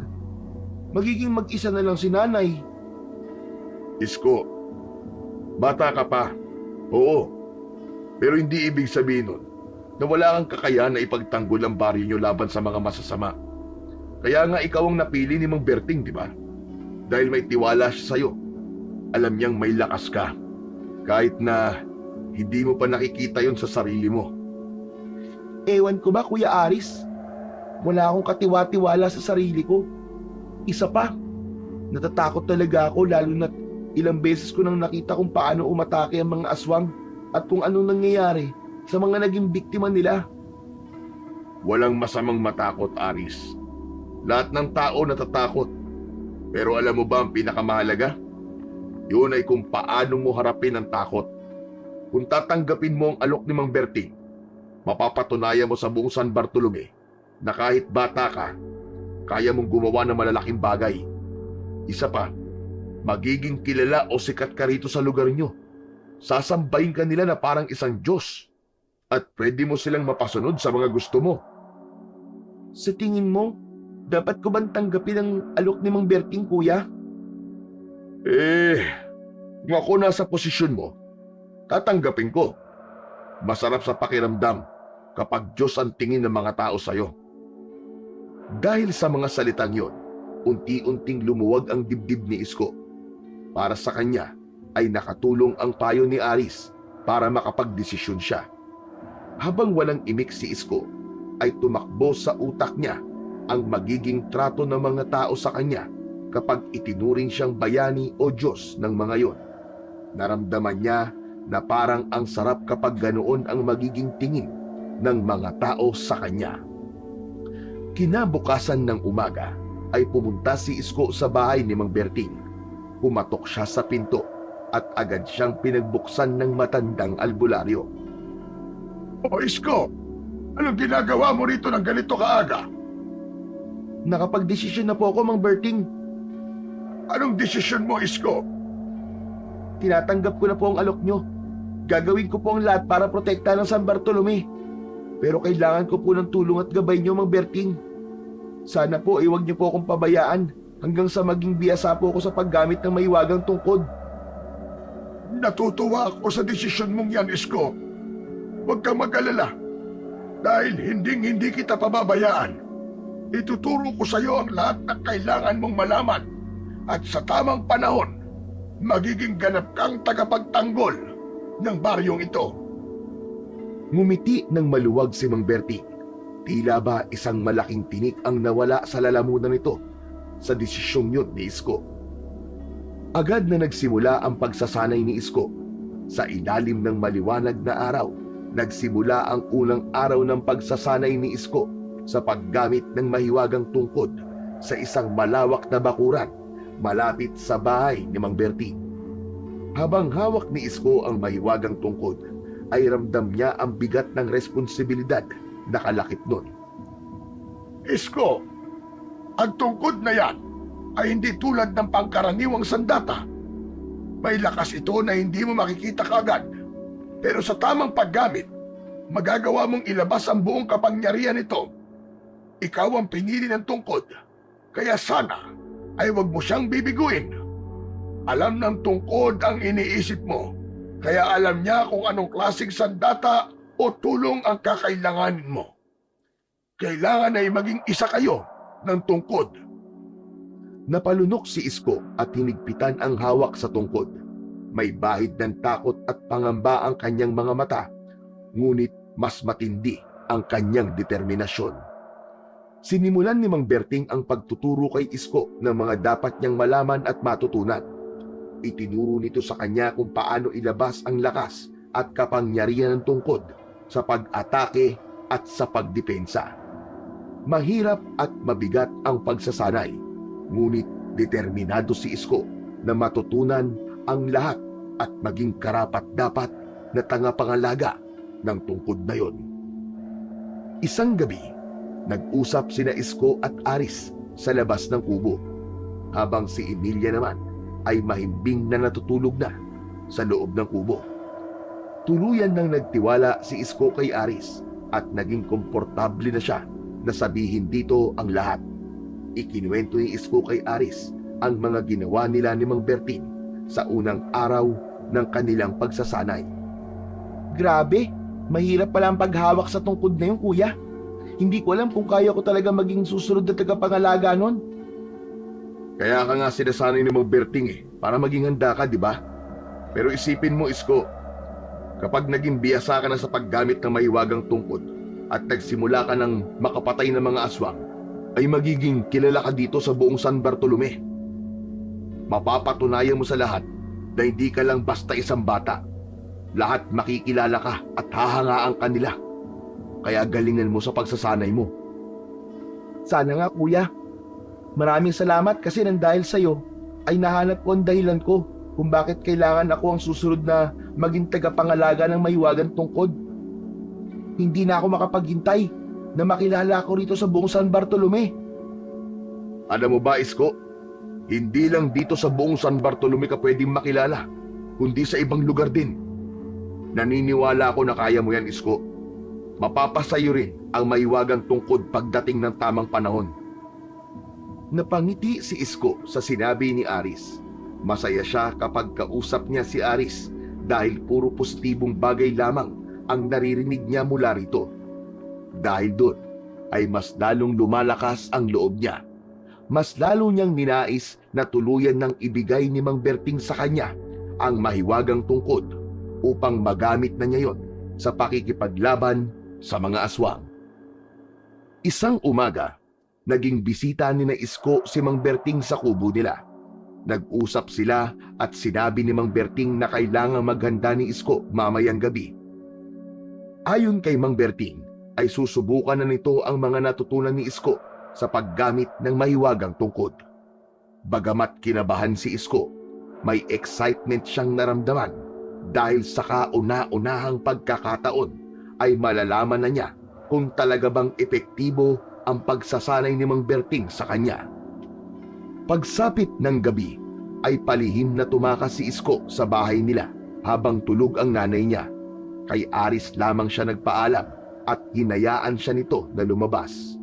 magiging mag-isa na lang si nanay. Isko, bata ka pa. Oo, pero hindi ibig sabihin nun na wala kang kakayahan na ipagtanggol ang baryo nyo laban sa mga masasama. Kaya nga ikaw ang napili ni Mang Berting, di ba? Dahil may tiwala siya sa'yo. Alam niyang may lakas ka. Kahit na hindi mo pa nakikita yon sa sarili mo. Ewan ko ba, Kuya Aris? Wala akong katiwa-tiwala sa sarili ko. Isa pa, natatakot talaga ako lalo na't ilang beses ko nang nakita kung paano umatake ang mga aswang at kung anong nangyayari sa mga naging biktima nila. Walang masamang matakot, Aris. Lahat ng tao natatakot. Pero alam mo ba ang pinakamahalaga? Yun ay kung paano mo harapin ang takot. Kung tatanggapin mo ang alok ni Mang Berting, mapapatunayan mo sa buong San Bartolome na kahit bata ka, kaya mong gumawa ng malalaking bagay. Isa pa, magiging kilala o sikat ka rito sa lugar nyo. Sasambahin ka nila na parang isang Diyos at pwede mo silang mapasunod sa mga gusto mo. Sa tingin mo, dapat ko bang tanggapin ang alok ni Mang Berting, kuya? Kung ako nasa posisyon mo, tatanggapin ko. Masarap sa pakiramdam kapag Diyos ang tingin ng mga tao sa'yo. Dahil sa mga salitang yon, unti-unting lumuwag ang dibdib ni Isko. Para sa kanya ay nakatulong ang payo ni Aris para makapagdesisyon siya. Habang walang imik si Isko, ay tumakbo sa utak niya ang magiging trato ng mga tao sa kanya kapag itinuring siyang bayani o Diyos ng mga yon. Naramdaman niya na parang ang sarap kapag ganoon ang magiging tingin ng mga tao sa kanya. Kinabukasan ng umaga ay pumunta si Isko sa bahay ni Mang Berting. Pumatok siya sa pinto at agad siyang pinagbuksan ng matandang albularyo. O Isko, anong ginagawa mo rito ng ganito kaaga? Nakapagdesisyon na po ako, Mang Berting. Anong desisyon mo, Isko? Tinatanggap ko na po ang alok nyo. Gagawin ko po ang lahat para protektahan ng San Bartolome. Pero kailangan ko po ng tulong at gabay nyo, Mang Berting. Sana po huwag niyo po akong pabayaan hanggang sa maging biyasa po ako sa paggamit ng mahiwagang tungkod. Natutuwa ako sa desisyon mong yan, Isko. Huwag kang mag-alala. Dahil hindi kita pababayaan. Ituturo ko sa iyo ang lahat ng kailangan mong malaman. At sa tamang panahon, magiging ganap kang tagapagtanggol ng baryong ito. Ngumiti ng maluwag si Mang Berting. Tila ba isang malaking tinik ang nawala sa lalamunan nito sa desisyong yun ni Isko. Agad na nagsimula ang pagsasanay ni Isko. Sa ilalim ng maliwanag na araw nagsimula ang unang araw ng pagsasanay ni Isko sa paggamit ng mahiwagang tungkod sa isang malawak na bakuran malapit sa bahay ni Mang Berting. Habang hawak ni Isko ang mahiwagang tungkod, ay ramdam niya ang bigat ng responsibilidad na kalakip nun. Isko, ang tungkod na yan ay hindi tulad ng pangkaraniwang sandata. May lakas ito na hindi mo makikita kaagad. Pero sa tamang paggamit, magagawa mong ilabas ang buong kapangyarihan nito. Ikaw ang pinili ng tungkod, kaya sana ay wag mo siyang bibiguin. Alam ng tungkod ang iniisip mo, kaya alam niya kung anong klaseng sandata o tulong ang kakailanganin mo. Kailangan ay maging isa kayo ng tungkod. Napalunok si Isko at hinigpitan ang hawak sa tungkod. May bahid ng takot at pangamba ang kanyang mga mata, ngunit mas matindi ang kanyang determinasyon. Sinimulan ni Mang Berting ang pagtuturo kay Isko ng mga dapat niyang malaman at matutunan. Itinuro nito sa kanya kung paano ilabas ang lakas at kapangyarihan ng tungkod sa pag-atake at sa pagdepensa. Mahirap at mabigat ang pagsasanay, ngunit determinado si Isko na matutunan ang lahat at maging karapat-dapat na tagapangalaga ng tungkod na yon. Isang gabi, nag-usap sina Isko at Aris sa labas ng kubo, habang si Emilia naman ay mahimbing na natutulog na sa loob ng kubo. Tuluyan nang nagtiwala si Isko kay Aris at naging komportable na siya na sabihin dito ang lahat. Ikinuwento ni Isko kay Aris ang mga ginawa nila ni Mang Berting sa unang araw ng kanilang pagsasanay. Grabe, mahirap pala ang paghawak sa tungkod na yun, kuya. Hindi ko alam kung kaya ko talaga maging susunod na tagapangalaga nun. Kaya ka nga sinasanay ni Mang Berting para maging handa ka, di ba? Pero isipin mo, Isko, kapag naging biyasa ka na sa paggamit ng mahiwagang tungkod at nagsimula ka ng makapatay ng mga aswang, ay magiging kilala ka dito sa buong San Bartolome. Mapapatunayan mo sa lahat na hindi ka lang basta isang bata. Lahat makikilala ka at hahangaan ka nila. Kaya galingan mo sa pagsasanay mo. Sana nga, kuya. Maraming salamat kasi nang dahil sa'yo ay nahanap ko ang dahilan ko kung bakit kailangan ako ang susunod na maging tagapangalaga ng mahiwagang tungkod. Hindi na ako makapaghintay na makilala ako rito sa buong San Bartolome. Alam mo ba, Isko? Hindi lang dito sa buong San Bartolome ka pwedeng makilala, kundi sa ibang lugar din. Naniniwala ako na kaya mo yan, Isko. Mapapasayo rin ang mahiwagang tungkod pagdating ng tamang panahon. Napangiti si Isko sa sinabi ni Aris. Masaya siya kapag kausap niya si Aris dahil puro positibong bagay lamang ang naririnig niya mula rito. Dahil doon ay mas lalong lumalakas ang loob niya. Mas lalo niyang ninais na tuluyan ng ibigay ni Mang Berting sa kanya ang mahiwagang tungkod upang magamit na niya yon sa pakikipaglaban sa mga aswang. Isang umaga, naging bisita ni na Isko si Mang Berting sa kubo nila. Nag-usap sila at sinabi ni Mang Berting na kailangang maghanda ni Isko mamayang gabi. Ayon kay Mang Berting, ay susubukan na nito ang mga natutunan ni Isko sa paggamit ng mahiwagang tungkod. Bagamat kinabahan si Isko, may excitement siyang naramdaman dahil sa kauna-unahang pagkakataon ay malalaman na niya kung talaga bang epektibo ang pagsasanay ni Mang Berting sa kanya. Pagsapit ng gabi ay palihim na tumakas si Isko sa bahay nila habang tulog ang nanay niya. Kay Aris lamang siya nagpaalam at hinayaan siya nito na lumabas.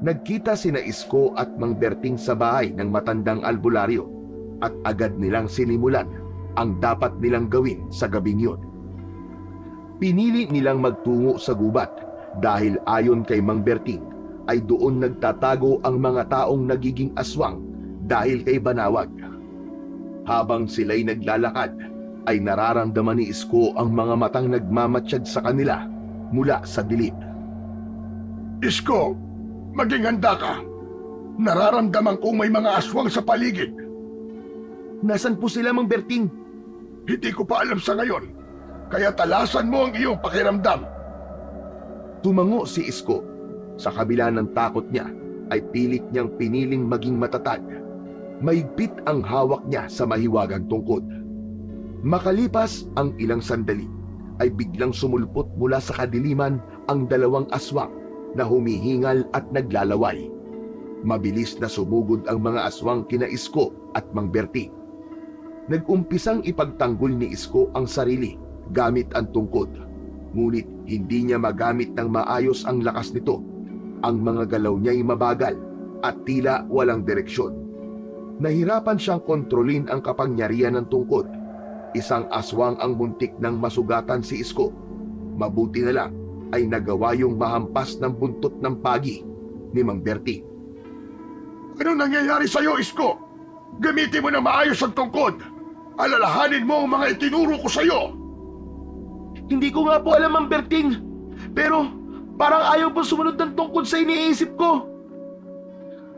Nagkita sina Isko at Mang Berting sa bahay ng matandang albularyo at agad nilang sinimulan ang dapat nilang gawin sa gabing yun. Pinili nilang magtungo sa gubat dahil ayon kay Mang Berting ay doon nagtatago ang mga taong nagiging aswang dahil kay Banawag. Habang sila'y naglalakad ay nararamdaman ni Isko ang mga matang nagmamatsyag sa kanila mula sa dilim. Isko, maging handa ka. Nararamdaman kong may mga aswang sa paligid. Nasaan po sila, Mang Berting? Hindi ko pa alam sa ngayon. Kaya talasan mo ang iyong pakiramdam. Tumango si Isko. Sa kabila ng takot niya, ay pilit niyang piniling maging matatag. Mahigpit ang hawak niya sa mahiwagang tungkod. Makalipas ang ilang sandali, ay biglang sumulpot mula sa kadiliman ang dalawang aswang na humihingal at naglalaway. Mabilis na sumugod ang mga aswang kina Isko at Mang Berting. Nag-umpisang ipagtanggol ni Isko ang sarili gamit ang tungkod. Ngunit hindi niya magamit ng maayos ang lakas nito. Ang mga galaw niya'y mabagal at tila walang direksyon. Nahirapan siyang kontrolin ang kapangyarihan ng tungkod. Isang aswang ang muntik ng masugatan si Isko. Mabuti na lang ay nagawa yung mahampas ng buntot ng pagi ni Mang Berting. Anong nangyayari sa'yo, Isko? Gamitin mo na maayos ang tungkod. Alalahanin mo ang mga itinuro ko sa'yo. Hindi ko nga po alam, Mang Berting. Pero parang ayaw po sumunod ng tungkod sa iniisip ko.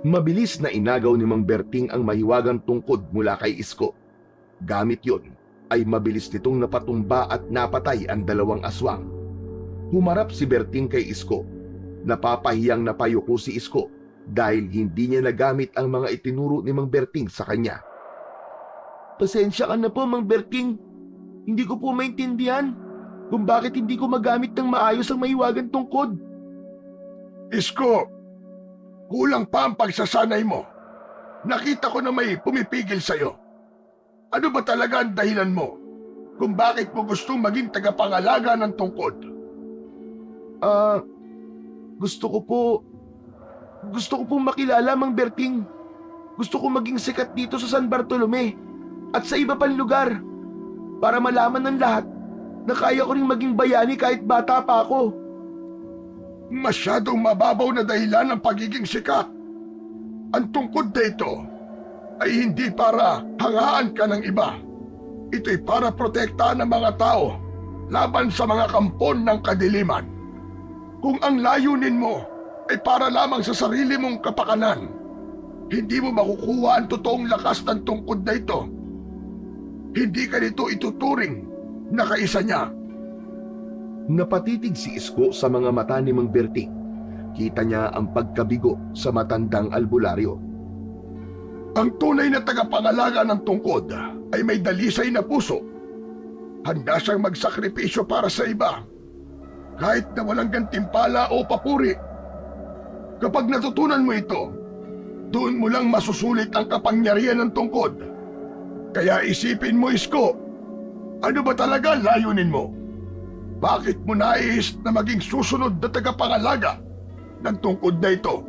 Mabilis na inagaw ni Mang Berting ang mahiwagang tungkod mula kay Isko. Gamit yon, ay mabilis nitong napatumba at napatay ang dalawang aswang. Humarap si Berting kay Isko. Napapahiyang napayuko si Isko dahil hindi niya nagamit ang mga itinuro ni Mang Berting sa kanya. Pasensya ka na po, Mang Berting. Hindi ko po maintindihan kung bakit hindi ko magamit ng maayos ang mahiwagang tungkod. Isko, kulang pa ang pagsasanay mo. Nakita ko na may pumipigil sa'yo. Ano ba talaga ang dahilan mo kung bakit mo gustong maging tagapangalaga ng tungkod? Gusto ko po makilala, Mang Berting. Gusto ko maging sikat dito sa San Bartolome at sa iba pang lugar para malaman ng lahat na kaya ko rin maging bayani kahit bata pa ako. Masyadong mababaw na dahilan ng pagiging sikat. Ang tungkod na ito ay hindi para hangaan ka ng iba. Ito'y para protektahan ng mga tao laban sa mga kampon ng kadiliman. Kung ang layunin mo ay para lamang sa sarili mong kapakanan, hindi mo makukuha ang totoong lakas ng tungkod na ito. Hindi ka nito ituturing na kaisa niya. Napatitig si Isko sa mga mata ni Mang Berting. Kita niya ang pagkabigo sa matandang albularyo. Ang tunay na tagapangalaga ng tungkod ay may dalisay na puso. Handa siyang magsakripisyo para sa iba, kahit na walang gantimpala o papuri. Kapag natutunan mo ito, doon mo lang masusulit ang kapangyarihan ng tungkod. Kaya isipin mo, Isko, ano ba talaga layunin mo? Bakit mo nais na maging susunod na tagapangalaga ng tungkod na ito?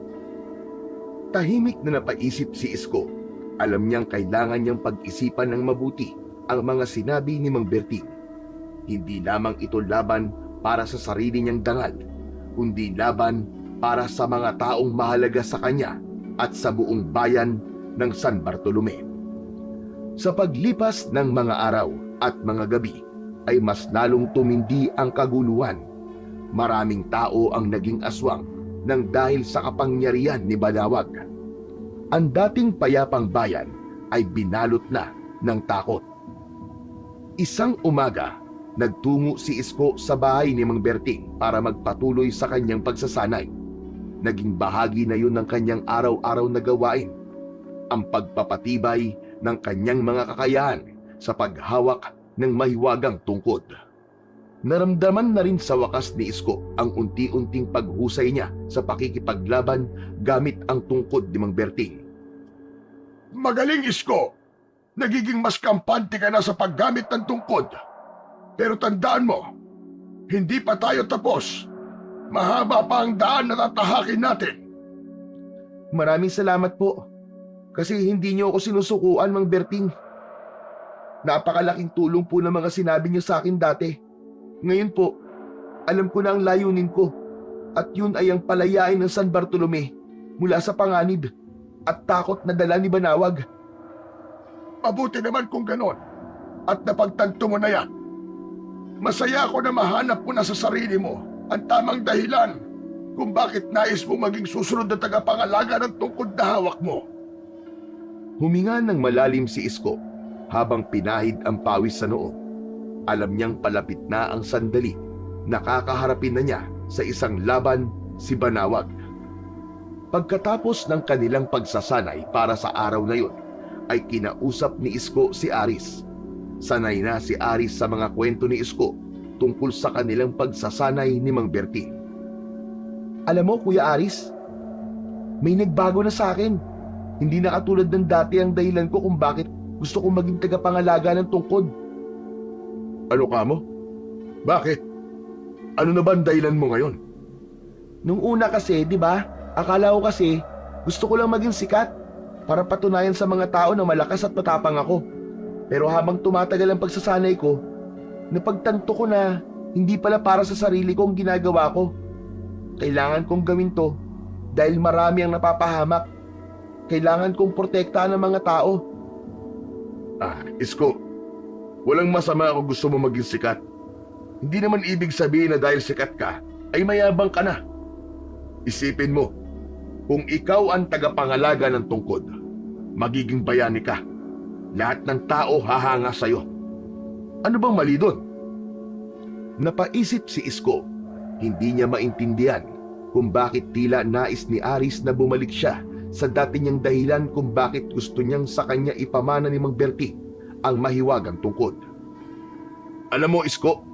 Tahimik na napaisip si Isko. Alam niyang kailangan niyang pag-isipan ng mabuti ang mga sinabi ni Mang Berting. Hindi lamang ito laban para sa sarili niyang dangal, kundi laban para sa mga taong mahalaga sa kanya at sa buong bayan ng San Bartolome. Sa paglipas ng mga araw at mga gabi, ay mas lalong tumindi ang kaguluhan. Maraming tao ang naging aswang nang dahil sa kapangyarihan ni Banawag. Ang dating payapang bayan ay binalot na ng takot. Isang umaga, nagtungo si Isko sa bahay ni Mang Berting para magpatuloy sa kanyang pagsasanay. Naging bahagi na yun ng kanyang araw-araw na gawain, ang pagpapatibay ng kanyang mga kakayahan sa paghawak ng mahiwagang tungkod. Naramdaman na rin sa wakas ni Isko ang unti-unting paghusay niya sa pakikipaglaban gamit ang tungkod ni Mang Berting. Magaling, Isko! Nagiging mas kampante ka na sa paggamit ng tungkod. Pero tandaan mo, hindi pa tayo tapos. Mahaba pa ang daan na tatahakin natin. Maraming salamat po. Kasi hindi niyo ako sinusukuan, Mang Berting. Napakalaking tulong po ng mga sinabi niyo sa akin dati. Ngayon po, alam ko na ang layunin ko. At yun ay ang palayain ng San Bartolome mula sa panganib at takot na dala ni Banawag. Mabuti naman kung ganon. At napagtanto mo na yan. Masaya ako na mahanap mo na sa sarili mo ang tamang dahilan kung bakit nais mo maging susunod na tagapangalaga ng tungkod na hawak mo. Huminga ng malalim si Isko habang pinahid ang pawis sa noo. Alam niyang palapit na ang sandali. Nakakaharapin na niya sa isang laban si Banawag. Pagkatapos ng kanilang pagsasanay para sa araw na yun, ay kinausap ni Isko si Aris. Sanay na si Aris sa mga kwento ni Isko tungkol sa kanilang pagsasanay ni Mang Berting. Alam mo, Kuya Aris, may nagbago na sa akin. Hindi na katulad ng dati ang dahilan ko kung bakit gusto kong maging tagapangalaga ng tungkod. Ano ka mo? Bakit? Ano na ba ang dahilan mo ngayon? Nung una kasi, di ba, akala ko kasi gusto ko lang maging sikat para patunayan sa mga tao na malakas at matapang ako. Pero habang tumatagal ang pagsasanay ko, napagtanto ko na hindi pala para sa sarili ko ang ginagawa ko. Kailangan kong gawin to dahil marami ang napapahamak. Kailangan kong protektahan ang mga tao. Isko, walang masama kung gusto mo maging sikat. Hindi naman ibig sabihin na dahil sikat ka, ay mayabang ka na. Isipin mo, kung ikaw ang tagapangalaga ng tungkod, magiging bayani ka. Lahat ng tao hahanga sa'yo. Ano bang mali doon? Napaisip si Isko. Hindi niya maintindihan kung bakit tila nais ni Aris na bumalik siya sa dati niyang dahilan kung bakit gusto niyang sa kanya ipamana ni Mang Berting ang mahiwagang tungkod. Alam mo, Isko,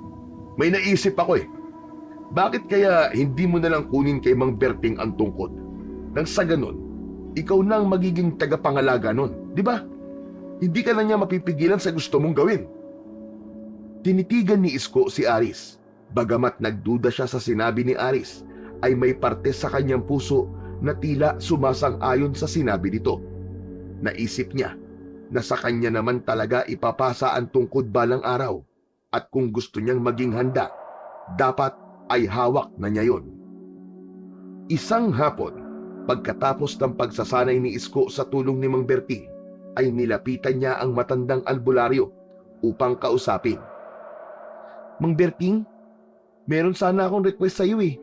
may naisip ako eh. Bakit kaya hindi mo nalang kunin kay Mang Berting ang tungkod? Nang sa ganun, ikaw nang magiging tagapangalaga nun, di ba? Hindi ka na niya mapipigilan sa gusto mong gawin. Tinitigan ni Isko si Aris. Bagamat nagduda siya sa sinabi ni Aris, ay may parte sa kanyang puso na tila sumasang-ayon sa sinabi nito. Naisip niya na sa kanya naman talaga ipapasa ang tungkod balang araw, at kung gusto niyang maging handa, dapat ay hawak na niya yon. Isang hapon, pagkatapos ng pagsasanay ni Isko sa tulong ni Mang Berting, ay nilapitan niya ang matandang albularyo upang kausapin. Mang Berting, meron sana akong request sa iyo eh.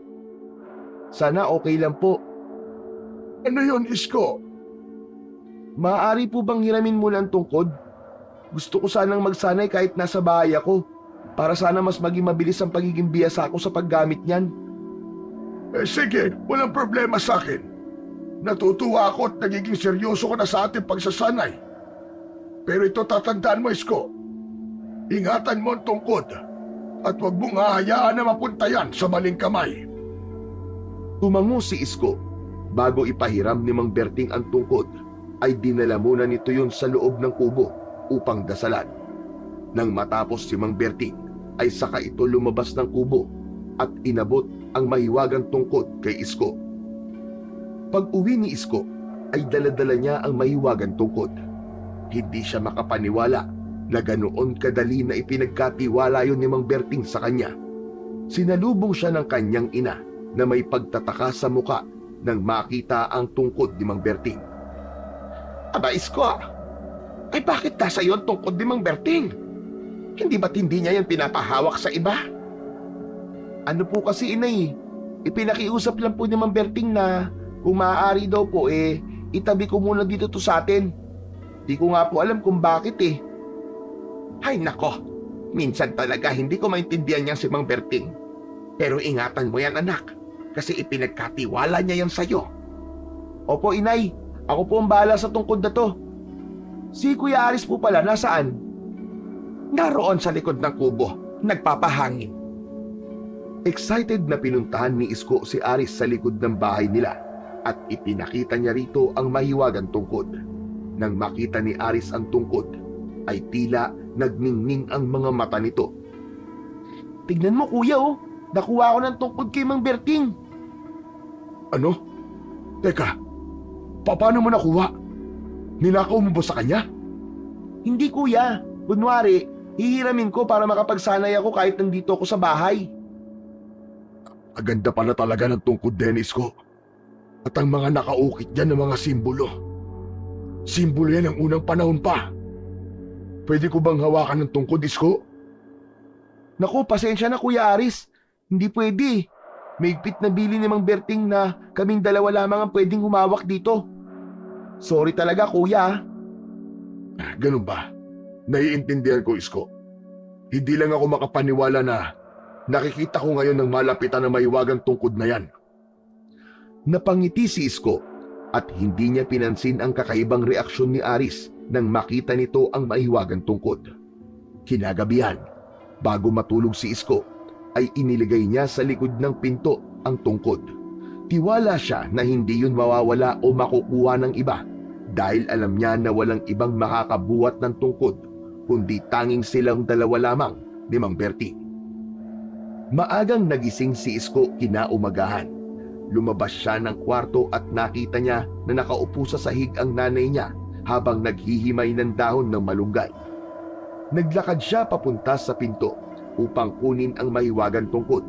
Sana okay lang po. Ano yon, Isko? Maaari po bang hiramin muna ang tungkod? Gusto ko sanang magsanay kahit nasa bahay ako, para sana mas maging mabilis ang pagiging biyasa ko sa paggamit niyan. Sige, walang problema sa akin. Natutuwa ako at nagiging seryoso ka na sa ating pagsasanay. Pero ito tatandaan mo, Isko. Ingatan mo ang tungkod at huwag mong hahayaan na mapunta yan sa maling kamay. Tumango si Isko. Bago ipahiram ni Mang Berting ang tungkod, ay dinala muna nito yun sa loob ng kubo upang dasalan. Nang matapos si Mang Berting, ay saka ito lumabas ng kubo at inabot ang mahiwagang tungkod kay Isko. Pag-uwi ni Isko, ay daladala niya ang mahiwagang tungkod. Hindi siya makapaniwala na ganoon kadali na ipinagkatiwala yun ni Mang Berting sa kanya. Sinalubong siya ng kanyang ina na may pagtataka sa muka nang makita ang tungkod ni Mang Berting. Aba, Isko, ay bakit nasa iyo ang tungkod ni Mang Berting? Hindi ba't hindi niya yan pinapahawak sa iba? Ano po kasi, inay, ipinakiusap lang po ni Mang Berting na kung maaari daw po itabi ko muna dito to sa atin. Di ko nga po alam kung bakit eh. Ay nako, minsan talaga hindi ko maintindihan niya si Mang Berting. Pero ingatan mo yan, anak, kasi ipinagkatiwala niya yan sa'yo. Opo, inay, ako po ang bahala sa tungkod na to. Si Kuya Aris po pala, nasaan? Naroon sa likod ng kubo, nagpapahangin. Excited na pinuntahan ni Isko si Aris sa likod ng bahay nila at ipinakita niya rito ang mahiwagang tungkod. Nang makita ni Aris ang tungkod, ay tila nagningning ang mga mata nito. Tignan mo, kuya, oh. Nakuha ko ng tungkod kay Mang Berting. Ano? Teka, paano mo nakuha? Ninakaw mo ba sa kanya? Hindi, kuya. Kunwari, hihiramin ko para makapagsanay ako kahit nandito ako sa bahay. Aganda pala talaga ng tungkod, Dennis ko. At ang mga nakaukit dyan ng mga simbolo. Simbolo yan ng unang panahon pa. Pwede ko bang hawakan ng tungkod, Isko? Naku, pasensya na, Kuya Aris. Hindi pwede. Maigpit na bili ni Mang Berting na kaming dalawa lamang ang pwedeng humawak dito. Sorry talaga, kuya. Ganun ba? Naiintindihan ko, Isko. Hindi lang ako makapaniwala na nakikita ko ngayon ng malapitan na mahiwagang tungkod na yan. Napangiti si Isko at hindi niya pinansin ang kakaibang reaksyon ni Aris nang makita nito ang mahiwagang tungkod. Kinagabihan, bago matulog si Isko, ay iniligay niya sa likod ng pinto ang tungkod. Tiwala siya na hindi yun mawawala o makukuha ng iba dahil alam niya na walang ibang makakabuhat ng tungkod kundi tanging silang dalawa lamang ni Mang Berting. Maagang nagising si Isko kinaumagahan. Lumabas siya ng kwarto at nakita niya na nakaupo sa sahig ang nanay niya habang naghihimay ng dahon ng malunggay. Naglakad siya papunta sa pinto upang kunin ang mahiwagang tungkod,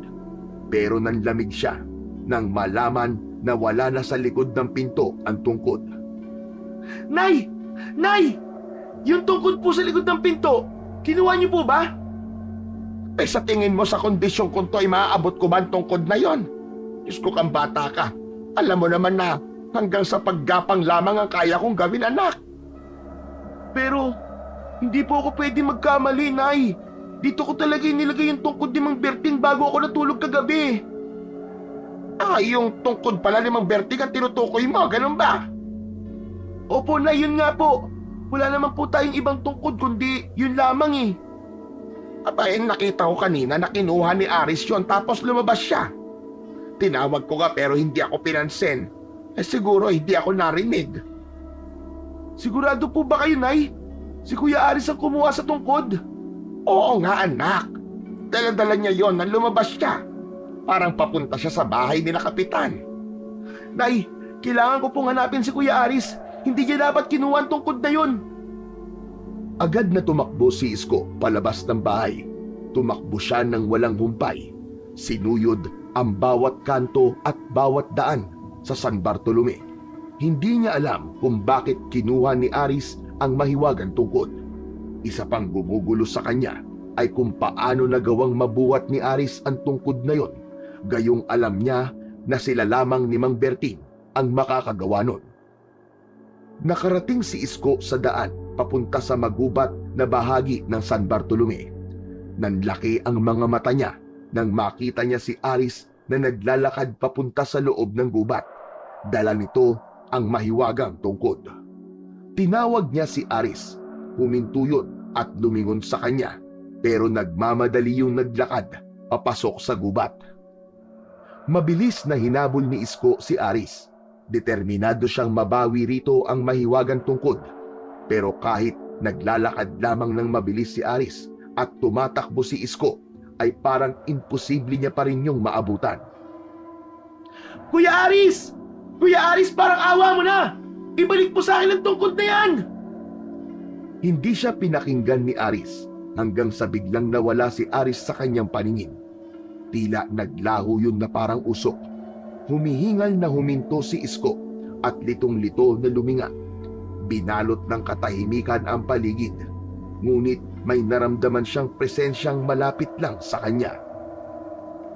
pero nanlamig siya nang malaman na wala na sa likod ng pinto ang tungkod. Nay! Nay! Yung tungkod po sa likod ng pinto, kinuha niyo po ba? Sa tingin mo sa kondisyon kung to ay maaabot ko ba ang tungkod na yon? Diyos ko, kang bata ka. Alam mo naman na hanggang sa paggapang lamang ang kaya kong gawin, anak. Pero, hindi po ako pwede magkamali, Nay. Dito ko talaga inilagay yung tungkod ni Mang Berting bago ako natulog kagabi. Yung tungkod pala ni Mang Berting ang tinutukoy mo, ganun ba? Opo, Nay, yun nga po. Wala naman po tayong ibang tungkod kundi yun lamang eh. Nakita ko kanina na kinuha ni Aris yon tapos lumabas siya. Tinawag ko nga pero hindi ako pinansin. Siguro hindi ako narinig. Sigurado po ba kayo, Nay? Si Kuya Aris ang kumuha sa tungkod? Oo nga, anak. Dala-dala niya yon nang lumabas siya. Parang papunta siya sa bahay ni na Kapitan. Nay, kailangan ko pong hanapin si Kuya Aris. Hindi niya dapat kinuha ang tungkod na yon. Agad na tumakbo si Isko palabas ng bahay. Tumakbo siya ng walang humpay. Sinuyod ang bawat kanto at bawat daan sa San Bartolome. Hindi niya alam kung bakit kinuha ni Aris ang mahiwagang tungkod. Isa pang gumugulo sa kanya ay kung paano nagawang mabuhat ni Aris ang tungkod na yon. Gayong alam niya na sila lamang ni Mang Berting ang makakagawa nun. Nakarating si Isko sa daan papunta sa magubat na bahagi ng San Bartolome. Nanlaki ang mga mata niya nang makita niya si Aris na naglalakad papunta sa loob ng gubat. Dala nito ang mahiwagang tungkod. Tinawag niya si Aris. Huminto yun at lumingon sa kanya, pero nagmamadali yung naglakad papasok sa gubat. Mabilis na hinabol ni Isko si Aris. Determinado siyang mabawi rito ang mahiwagang tungkod. Pero kahit naglalakad lamang ng mabilis si Aris at tumatakbo si Isko, ay parang imposible niya pa rin yung maabutan. Kuya Aris! Kuya Aris, parang awa mo na! Ibalik po sa akin ang tungkod na yan! Hindi siya pinakinggan ni Aris hanggang sa biglang nawala si Aris sa kanyang paningin. Tila naglaho yun na parang usok. Humihingal na huminto si Isko at litong-lito na luminga. Binalot ng katahimikan ang paligid, ngunit may naramdaman siyang presensyang malapit lang sa kanya.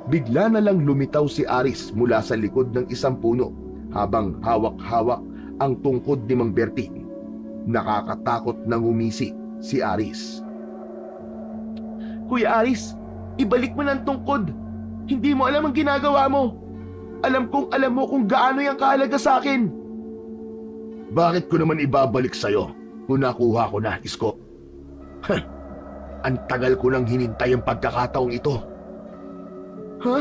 Bigla na lang lumitaw si Aris mula sa likod ng isang puno habang hawak-hawak ang tungkod ni Mang Berting. Nakakatakot na ngumisi si Aris. Kuya Aris, ibalik mo ng tungkod. Hindi mo alam ang ginagawa mo. Alam kong alam mo kung gaano yung kahalaga sa akin. Bakit ko naman ibabalik sa'yo kung nakuha ko na, Isko? Ang tagal ko nang hinintay ang pagkakataong ito. Ha?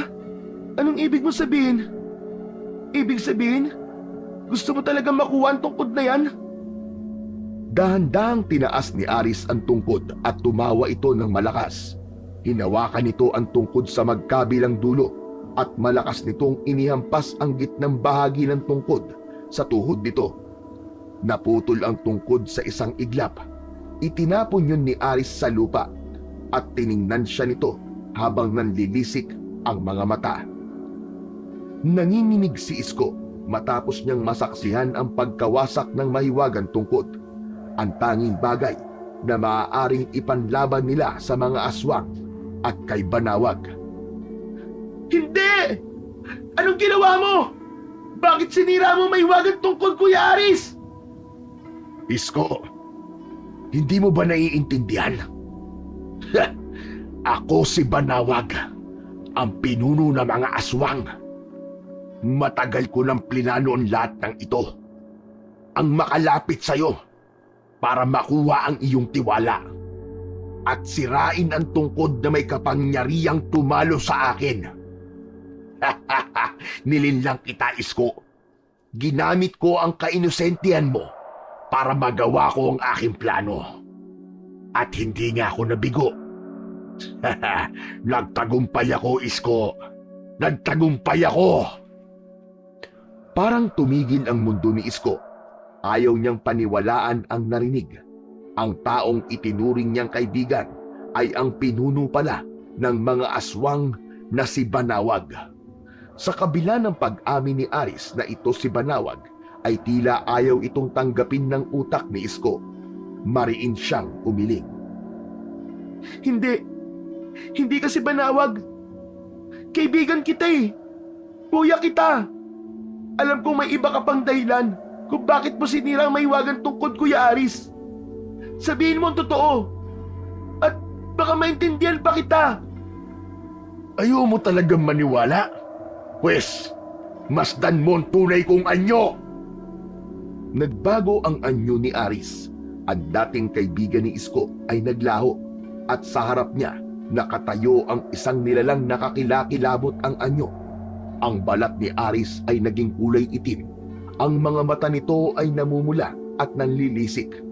Anong ibig mo sabihin? Ibig sabihin, gusto mo talagang makuha ang tungkod na yan? Dahan-dahang tinaas ni Aris ang tungkod at tumawa ito ng malakas. Hinawakan nito ang tungkod sa magkabilang dulo at malakas nitong inihampas ang gitnang bahagi ng tungkod sa tuhod nito. Naputol ang tungkod sa isang iglap. Itinapon yun ni Aris sa lupa at tiningnan siya nito habang nanlilisik ang mga mata. Nanginginig si Isko matapos niyang masaksihan ang pagkawasak ng mahiwagang tungkod. Ang tanging bagay na maaaring ipanlaban nila sa mga aswang at kay Banawag. Hindi! Anong ginawa mo? Bakit sinira mo mahiwagang tungkod, Kuya Aris? Isko, hindi mo ba naiintindihan? Ako si Banawag, ang pinuno ng mga aswang. Matagal ko nang plinano ang lahat ng ito. Ang makalapit sa'yo para makuha ang iyong tiwala at sirain ang tungkod na may kapangyarihang tumalo sa akin. Nilinlang kita, Isko. Ginamit ko ang kainosentihan mo para magawa ko ang aking plano. At hindi nga ako nabigo. Nagtagumpay ako, Isko. Nagtagumpay ako. Parang tumigil ang mundo ni Isko. Ayaw niyang paniwalaan ang narinig. Ang taong itinuring niyang kaibigan ay ang pinuno pala ng mga aswang na si Banawag. Sa kabila ng pag-amin ni Aris na ito si Banawag, ay tila ayaw itong tanggapin ng utak ni Isko. Mariin siyang umiling. Hindi kasi Banawag. Kaibigan kita eh. Kuya kita. Alam kong may iba ka pang dahilan kung bakit mo sinira ang maiwagang tungkod, Kuya Aris. Sabihin mo ang totoo. At baka maintindihan pa kita. Ayaw mo talagang maniwala? Pwes, masdan mo ang tunay kong anyo. Nagbago ang anyo ni Aris. Ang dating kaibigan ni Isko ay naglaho at sa harap niya nakatayo ang isang nilalang nakakilakilabot ang anyo. Ang balat ni Aris ay naging kulay itim. Ang mga mata nito ay namumula at nanlilisik.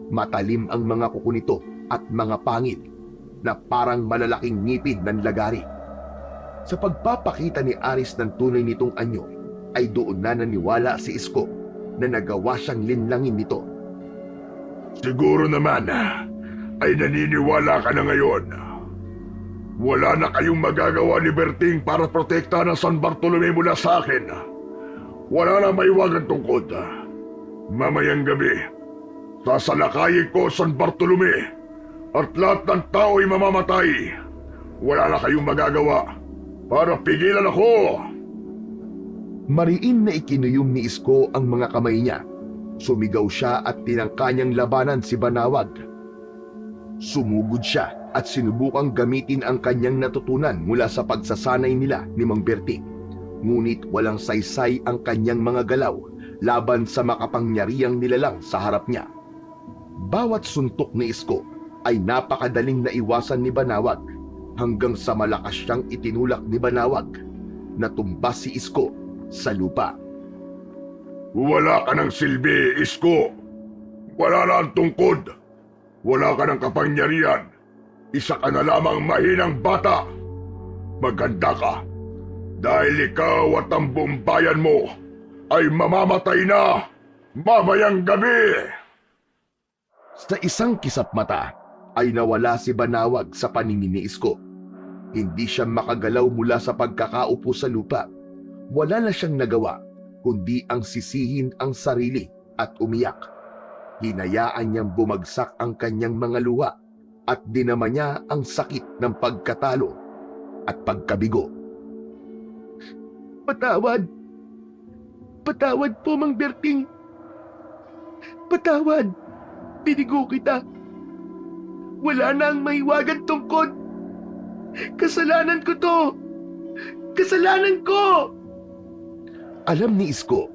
Matalim ang mga kuko nito at mga pangil na parang malalaking ngipin ng lagari. Sa pagpapakita ni Aris ng tunay nitong anyo, ay doon na naniwala si Isko na nagawa siyang linlangin nito. Siguro naman ay naniniwala ka na ngayon. Wala na kayong magagawa ni Berting para protektahan ang San Bartolome mula sa akin. Wala na maiwagang tungkod. Mamayang gabi, sasalakayin ko San Bartolome at lahat ng tao ay mamamatay. Wala na kayong magagawa para pigilan ako. Mariin na ikinuyom ni Isko ang mga kamay niya. Sumigaw siya at tinangka niyang labanan si Banawag. Sumugod siya at sinubukang gamitin ang kanyang natutunan mula sa pagsasanay nila ni Mang Berting. Ngunit walang saysay ang kanyang mga galaw laban sa makapangyarihang nilalang sa harap niya. Bawat suntok ni Isko ay napakadaling naiwasan ni Banawag hanggang sa malakas siyang itinulak ni Banawag. Natumba si Isko sa lupa. Wala ka ng silbi, Isko. Wala na ang tungkod. Wala ka ng kapangyarihan. Isa ka na lamang mahinang bata. Maganda ka. Dahil ikaw at ang buong bayan mo ay mamamatay na mamayang gabi. Sa isang kisap mata ay nawala si Banawag sa paningin ni Isko. Hindi siya makagalaw mula sa pagkakaupo sa lupa. Wala na siyang nagawa kundi ang sisihin ang sarili at umiyak. Hinayaan niyang bumagsak ang kanyang mga luha at dinama niya ang sakit ng pagkatalo at pagkabigo. Patawad! Patawad po, Mang Berting! Patawad! Binigo kita! Wala na ang maiwagang tungkod! Kasalanan ko to! Kasalanan ko! Alam ni Isko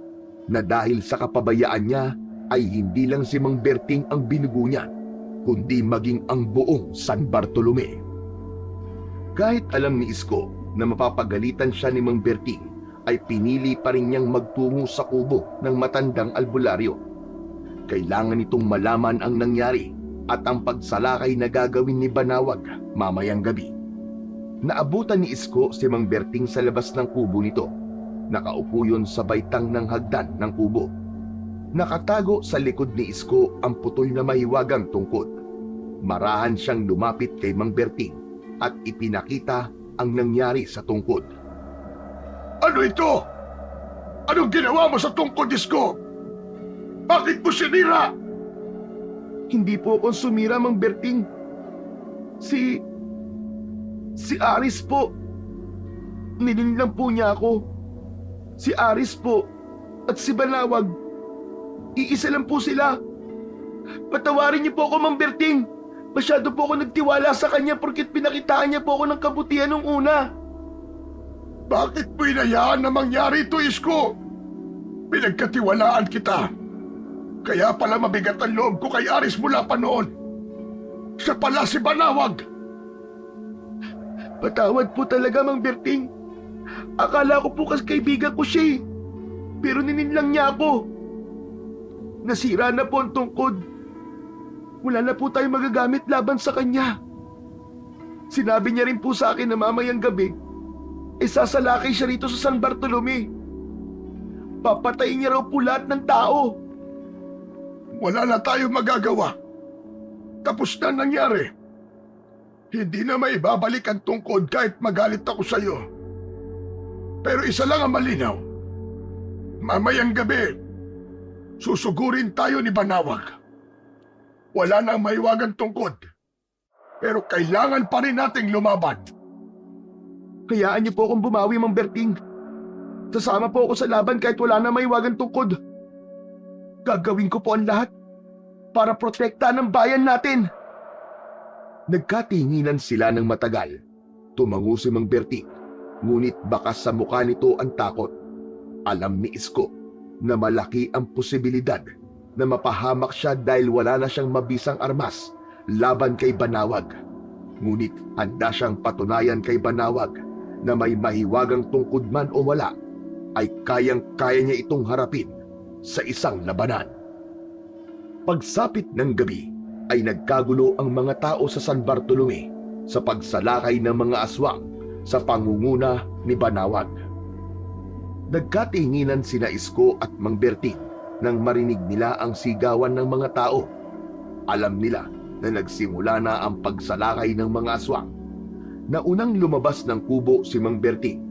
na dahil sa kapabayaan niya ay hindi lang si Mang Berting ang binugo niya, kundi maging ang buong San Bartolome. Kahit alam ni Isko na mapapagalitan siya ni Mang Berting, ay pinili pa rin niyang magtungo sa kubo ng matandang albularyo. Kailangan itong malaman ang nangyari at ang pagsalakay na gagawin ni Banawag mamayang gabi. Naabutan ni Isko si Mang Berting sa labas ng kubo nito. Nakaupo yun sa baitang ng hagdan ng kubo. Nakatago sa likod ni Isko ang putol na mahiwagang tungkod. Marahan siyang lumapit kay Mang Berting at ipinakita ang nangyari sa tungkod. Ano ito? Anong ginawa mo sa tungkod, Isko? Bakit mo sinira? Hindi po ako sumira, Mang Berting. Si Aris po. Nilinlang po niya ako. Si Aris po at si Banawag. Iisa lang po sila. Patawarin niyo po ako, Mang Berting. Masyado po ako nagtiwala sa kanya porket pinakitaan niya po ako ng kabutihan nung una. Bakit mo inayaan na mangyari ito, Isko? Pinagkatiwalaan kita. Kaya pala mabigat ang loob ko kay Aris mula pa noon. Siya pala si Banawag. Patawad po talaga, Mang Berting. Akala ko po kasi kaibigan ko siya eh. Pero nininlang niya ako. Nasira na po ang tungkod. Wala na po tayong magagamit laban sa kanya. Sinabi niya rin po sa akin na mamayang gabi, sasalakay siya rito sa San Bartolome. Papatayin niya raw po lahat ng tao. Wala na tayong magagawa. Tapos na nangyari. Hindi na may babalik ang tungkod kahit magalit ako sa iyo. Pero isa lang ang malinaw. Mamayang gabi, susugurin tayo ni Banawag. Wala nang maiwagang tungkod. Pero kailangan pa rin nating lumaban. Hayaan niyo po akong bumawi, Mang Berting. Sasama po ako sa laban kahit wala na maiwagang tungkod. Gagawin ko po ang lahat para protektahan ang bayan natin. Nagkatinginan sila ng matagal. Tumango si Mang Berting, ngunit bakas sa mukha nito ang takot. Alam ni Isko na malaki ang posibilidad na mapahamak siya dahil wala na siyang mabisang armas laban kay Banawag. Ngunit handa siyang patunayan kay Banawag na may mahiwagang tungkod man o wala, ay kayang-kaya niya itong harapin sa isang labanan. Pagsapit ng gabi ay nagkagulo ang mga tao sa San Bartolome sa pagsalakay ng mga aswang sa pangunguna ni Banawag. Nagkatinginan sina Isko at Mang Berting nang marinig nila ang sigawan ng mga tao. Alam nila na nagsimula na ang pagsalakay ng mga aswang. Naunang lumabas ng kubo si Mang Berting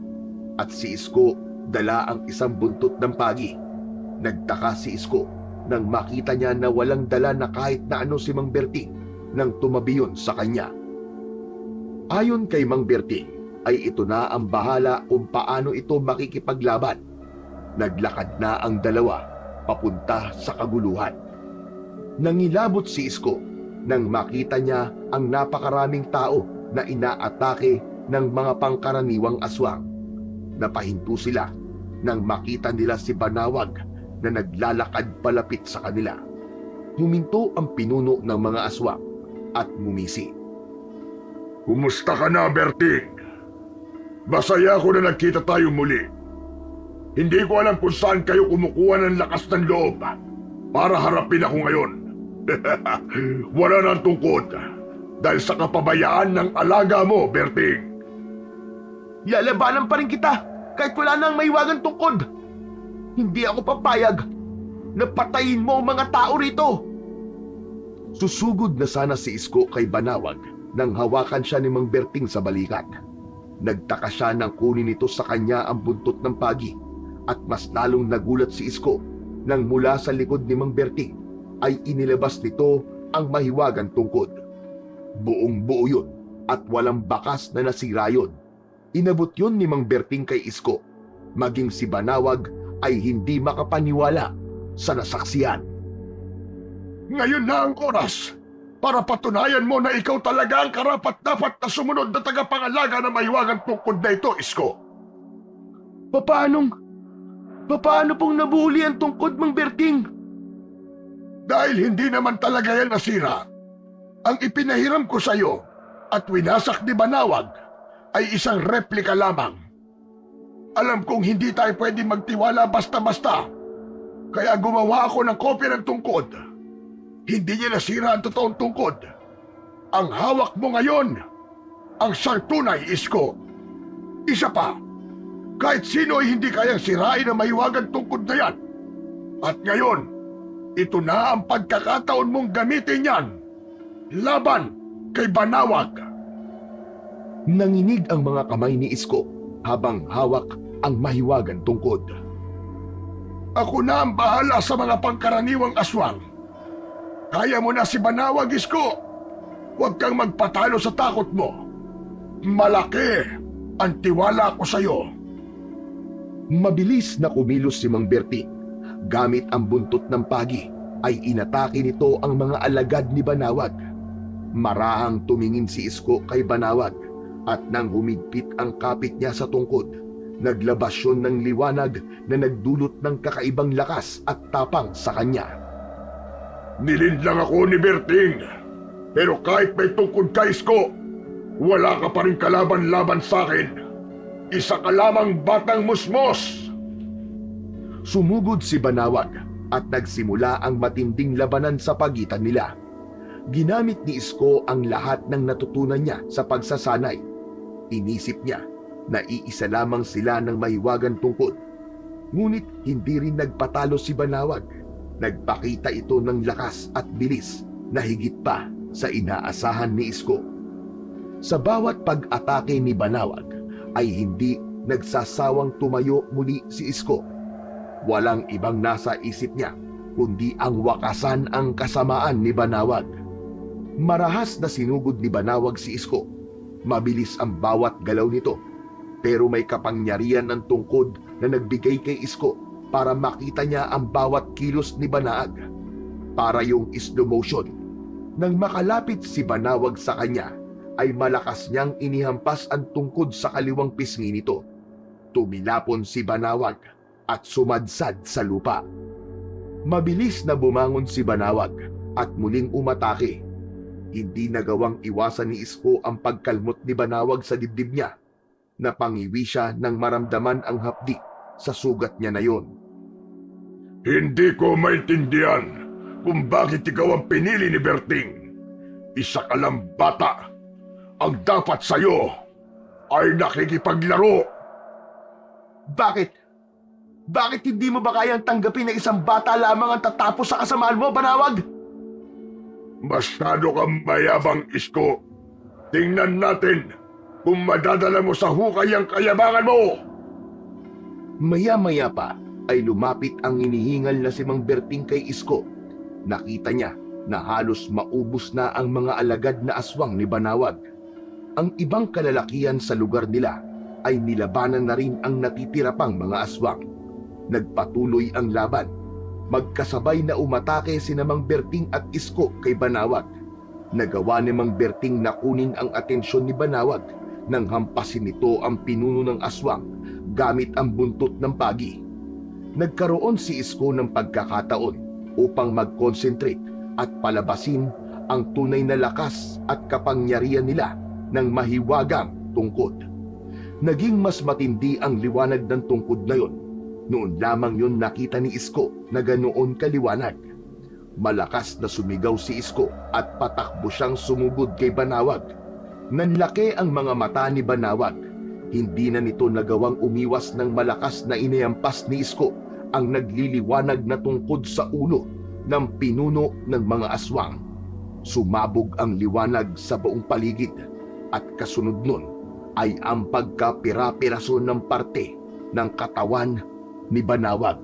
at si Isko dala ang isang buntot ng pagi. Nagtaka si Isko nang makita niya na walang dala na kahit na ano si Mang Berting nang tumabi yun sa kanya. Ayon kay Mang Berting ay ito na ang bahala kung paano ito makikipaglaban. Naglakad na ang dalawa papunta sa kaguluhan. Nangilabot si Isko nang makita niya ang napakaraming tao na inaatake ng mga pangkaraniwang aswang. Napahinto sila nang makita nila si Banawag na naglalakad palapit sa kanila. Huminto ang pinuno ng mga aswang at ngumisi. Kumusta ka na, Berting? Masaya ako na nagkita tayo muli. Hindi ko alam kung saan kayo kumukuha ng lakas ng loob para harapin ako ngayon. Wala nang tungkod dahil sa kapabayaan ng alaga mo, Berting. Lalabanan pa rin kita kahit wala nang maiwagang tungkod. Hindi ako papayag na patayin mo ang mga tao rito. Susugod na sana si Isko kay Banawag nang hawakan siya ni Mang Berting sa balikat. Nagtaka siya nang kunin nito sa kanya ang buntot ng pagi at mas lalong nagulat si Isko nang mula sa likod ni Mang Berting ay inilabas nito ang mahiwagang tungkod. Buong buo yun at walang bakas na nasira yun. Inabot yun ni Mang Berting kay Isko. Maging si Banawag ay hindi makapaniwala sa nasaksiyan. Ngayon na ang oras para patunayan mo na ikaw talaga ang karapat-dapat na sumunod na tagapangalaga ng mahiwagang tungkod na ito, Isko. Paano pong nabuli ang tungkod, Mang Berting? Dahil hindi naman talaga yan nasira. Ang ipinahiram ko sa iyo at winasak ni Banawag ay isang replika lamang. Alam kong hindi tayo pwede magtiwala basta-basta. Kaya gumawa ako ng kopya ng tungkod. Hindi niya nasira ang totoong tungkod. Ang hawak mo ngayon, ang siyang tunay, Isko. Isa pa, kahit sino ay hindi kayang sirain ang mahiwagang tungkod na yan. At ngayon, ito na ang pagkakataon mong gamitin yan. Laban kay Banawag. Nanginig ang mga kamay ni Isko habang hawak ang mahiwagang tungkod. Ako na ang bahala sa mga pangkaraniwang aswang. Kaya mo na si Banawag, Isko. Huwag kang magpatalo sa takot mo. Malaki ang tiwala ko sa iyo. Mabilis na kumilos si Mang Berting. Gamit ang buntot ng pagi ay inatake nito ang mga alagad ni Banawag. Marahang tumingin si Isko kay Banawag at nang humigpit ang kapit niya sa tungkod, naglabas yun ng liwanag na nagdulot ng kakaibang lakas at tapang sa kanya. Nilinlang ako ni Berting, pero kahit may tungkod ka, Isko, wala ka pa rin kalaban-laban sa akin. Isa ka lamang batang musmos. Sumugod si Banawag at nagsimula ang matinding labanan sa pagitan nila. Ginamit ni Isko ang lahat ng natutunan niya sa pagsasanay. Inisip niya na iisa lamang sila ng mahiwagang tungkod. Ngunit hindi rin nagpatalo si Banawag. Nagpakita ito ng lakas at bilis na higit pa sa inaasahan ni Isko. Sa bawat pag-atake ni Banawag ay hindi nagsasawang tumayo muli si Isko. Walang ibang nasa isip niya kundi ang wakasan ang kasamaan ni Banawag. Marahas na sinugod ni Banawag si Isko. Mabilis ang bawat galaw nito, pero may kapangyarihan ng tungkod na nagbigay kay Isko para makita niya ang bawat kilos ni Banawag. Para yung slow motion. Nang makalapit si Banawag sa kanya, ay malakas niyang inihampas ang tungkod sa kaliwang pisngi nito. Tumilapon si Banawag at sumadsad sa lupa. Mabilis na bumangon si Banawag at muling umatake. Hindi nagawang iwasan ni Isko ang pagkalmot ni Banawag sa dibdib niya. Napangiwi siya nang maramdaman ang hapdi sa sugat niya na yon. Hindi ko maintindihan kung bakit ikaw ang pinili ni Berting. Isa ka lang bata. Ang dapat sa'yo ay nakikipaglaro. Bakit? Bakit hindi mo ba kayang tanggapin na isang bata lamang ang tatapos sa kasamaan mo, Banawag? Masyado kang mayabang, Isko. Tingnan natin kung madadala mo sa hukay ang kayabangan mo. Maya-maya pa ay lumapit ang inihingal na si Mang Berting kay Isko. Nakita niya na halos maubos na ang mga alagad na aswang ni Banawag. Ang ibang kalalakihan sa lugar nila ay nilabanan na rin ang natitira pang mga aswang. Nagpatuloy ang laban. Magkasabay na umatake sina Mang Berting at Isko kay Banawag. Nagawa ni Mang Berting na kunin ang atensyon ni Banawag nang hampasin nito ang pinuno ng aswang gamit ang buntot ng pagi. Nagkaroon si Isko ng pagkakataon upang mag-concentrate at palabasin ang tunay na lakas at kapangyarihan nila ng mahiwagang tungkod. Naging mas matindi ang liwanag ng tungkod na yon. Noon lamang yon nakita ni Isko na ganoon kaliwanag. Malakas na sumigaw si Isko at patakbo siyang sumugod kay Banawag. Nanlaki ang mga mata ni Banawag. Hindi na nito nagawang umiwas ng malakas na iniyampas ni Isko ang nagliliwanag na tungkod sa ulo ng pinuno ng mga aswang. Sumabog ang liwanag sa buong paligid at kasunod nun ay ang pagkapira-piraso ng parte ng katawan ni Banawag.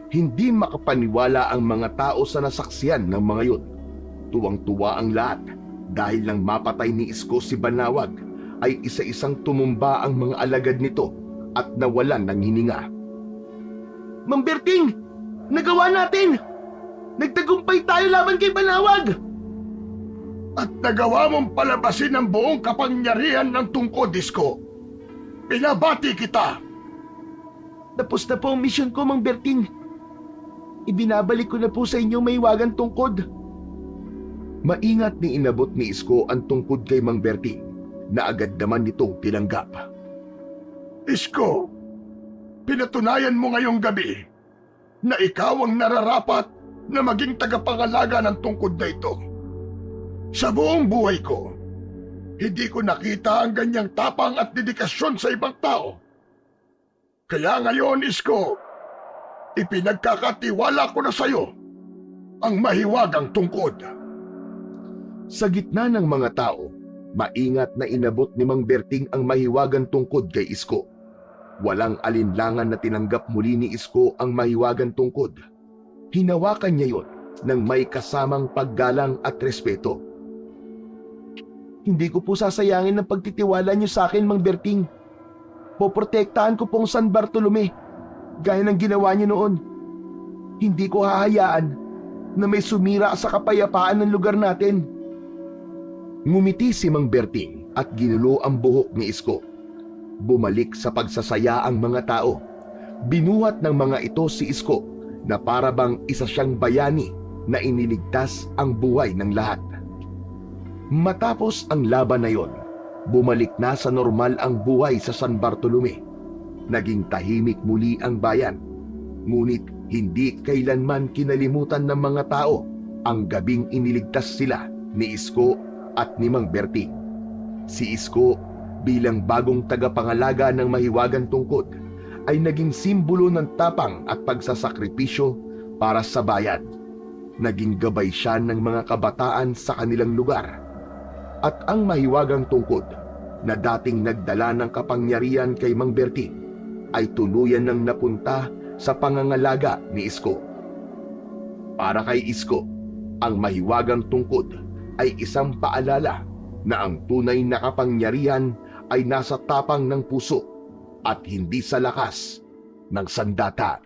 Hindi makapaniwala ang mga tao sa nasaksiyan ng mga yun. Tuwang-tuwa ang lahat dahil nang mapatay ni Isko si Banawag ay isa-isang tumumba ang mga alagad nito at nawalan ng hininga. Mang Berting! Nagawa natin! Nagtagumpay tayo laban kay Banawag! At nagawa mong palabasin ang buong kapangyarihan ng tungkod, Isko. Pinabati kita! Tapos na po ang misyon ko, Mang Berting. Ibinabalik ko na po sa inyo mahiwagang tungkod. Maingat ni inabot ni Isko ang tungkod kay Mang Berting na agad naman nitong tinanggap. Isko, pinatunayan mo ngayong gabi na ikaw ang nararapat na maging tagapangalaga ng tungkod na ito. Sa buong buhay ko, hindi ko nakita ang ganyang tapang at dedikasyon sa ibang tao. Kaya ngayon, Isko, ipinagkakatiwala ko na sa iyo ang mahiwagang tungkod. Sa gitna ng mga tao, maingat na inabot ni Mang Berting ang mahiwagang tungkod kay Isko. Walang alinlangan na tinanggap muli ni Isko ang mahiwagang tungkod. Hinawakan niya yon ng may kasamang paggalang at respeto. Hindi ko po sasayangin ang pagtitiwala niyo sa akin, Mang Berting. Poprotektahan ko pong San Bartolome, gaya ng ginawa niyo noon. Hindi ko hahayaan na may sumira sa kapayapaan ng lugar natin. Ngumiti si Mang Berting at ginulo ang buhok ni Isko. Bumalik sa pagsasaya ang mga tao. Binuhat ng mga ito si Isko na para bang isa siyang bayani na iniligtas ang buhay ng lahat. Matapos ang laban na yon, bumalik na sa normal ang buhay sa San Bartolome. Naging tahimik muli ang bayan. Ngunit hindi kailanman kinalimutan ng mga tao ang gabing iniligtas sila ni Isko at ni Mang Berting. Si Isko bilang bagong tagapangalaga ng mahiwagang tungkod ay naging simbolo ng tapang at pagsasakripisyo para sa bayan. Naging gabay siya ng mga kabataan sa kanilang lugar. At ang mahiwagang tungkod na dating nagdala ng kapangyarihan kay Mang Berting ay tuluyan ng napunta sa pangangalaga ni Isko. Para kay Isko, ang mahiwagang tungkod ay isang paalala na ang tunay na kapangyarihan ay nasa tapang ng puso at hindi sa lakas ng sandata.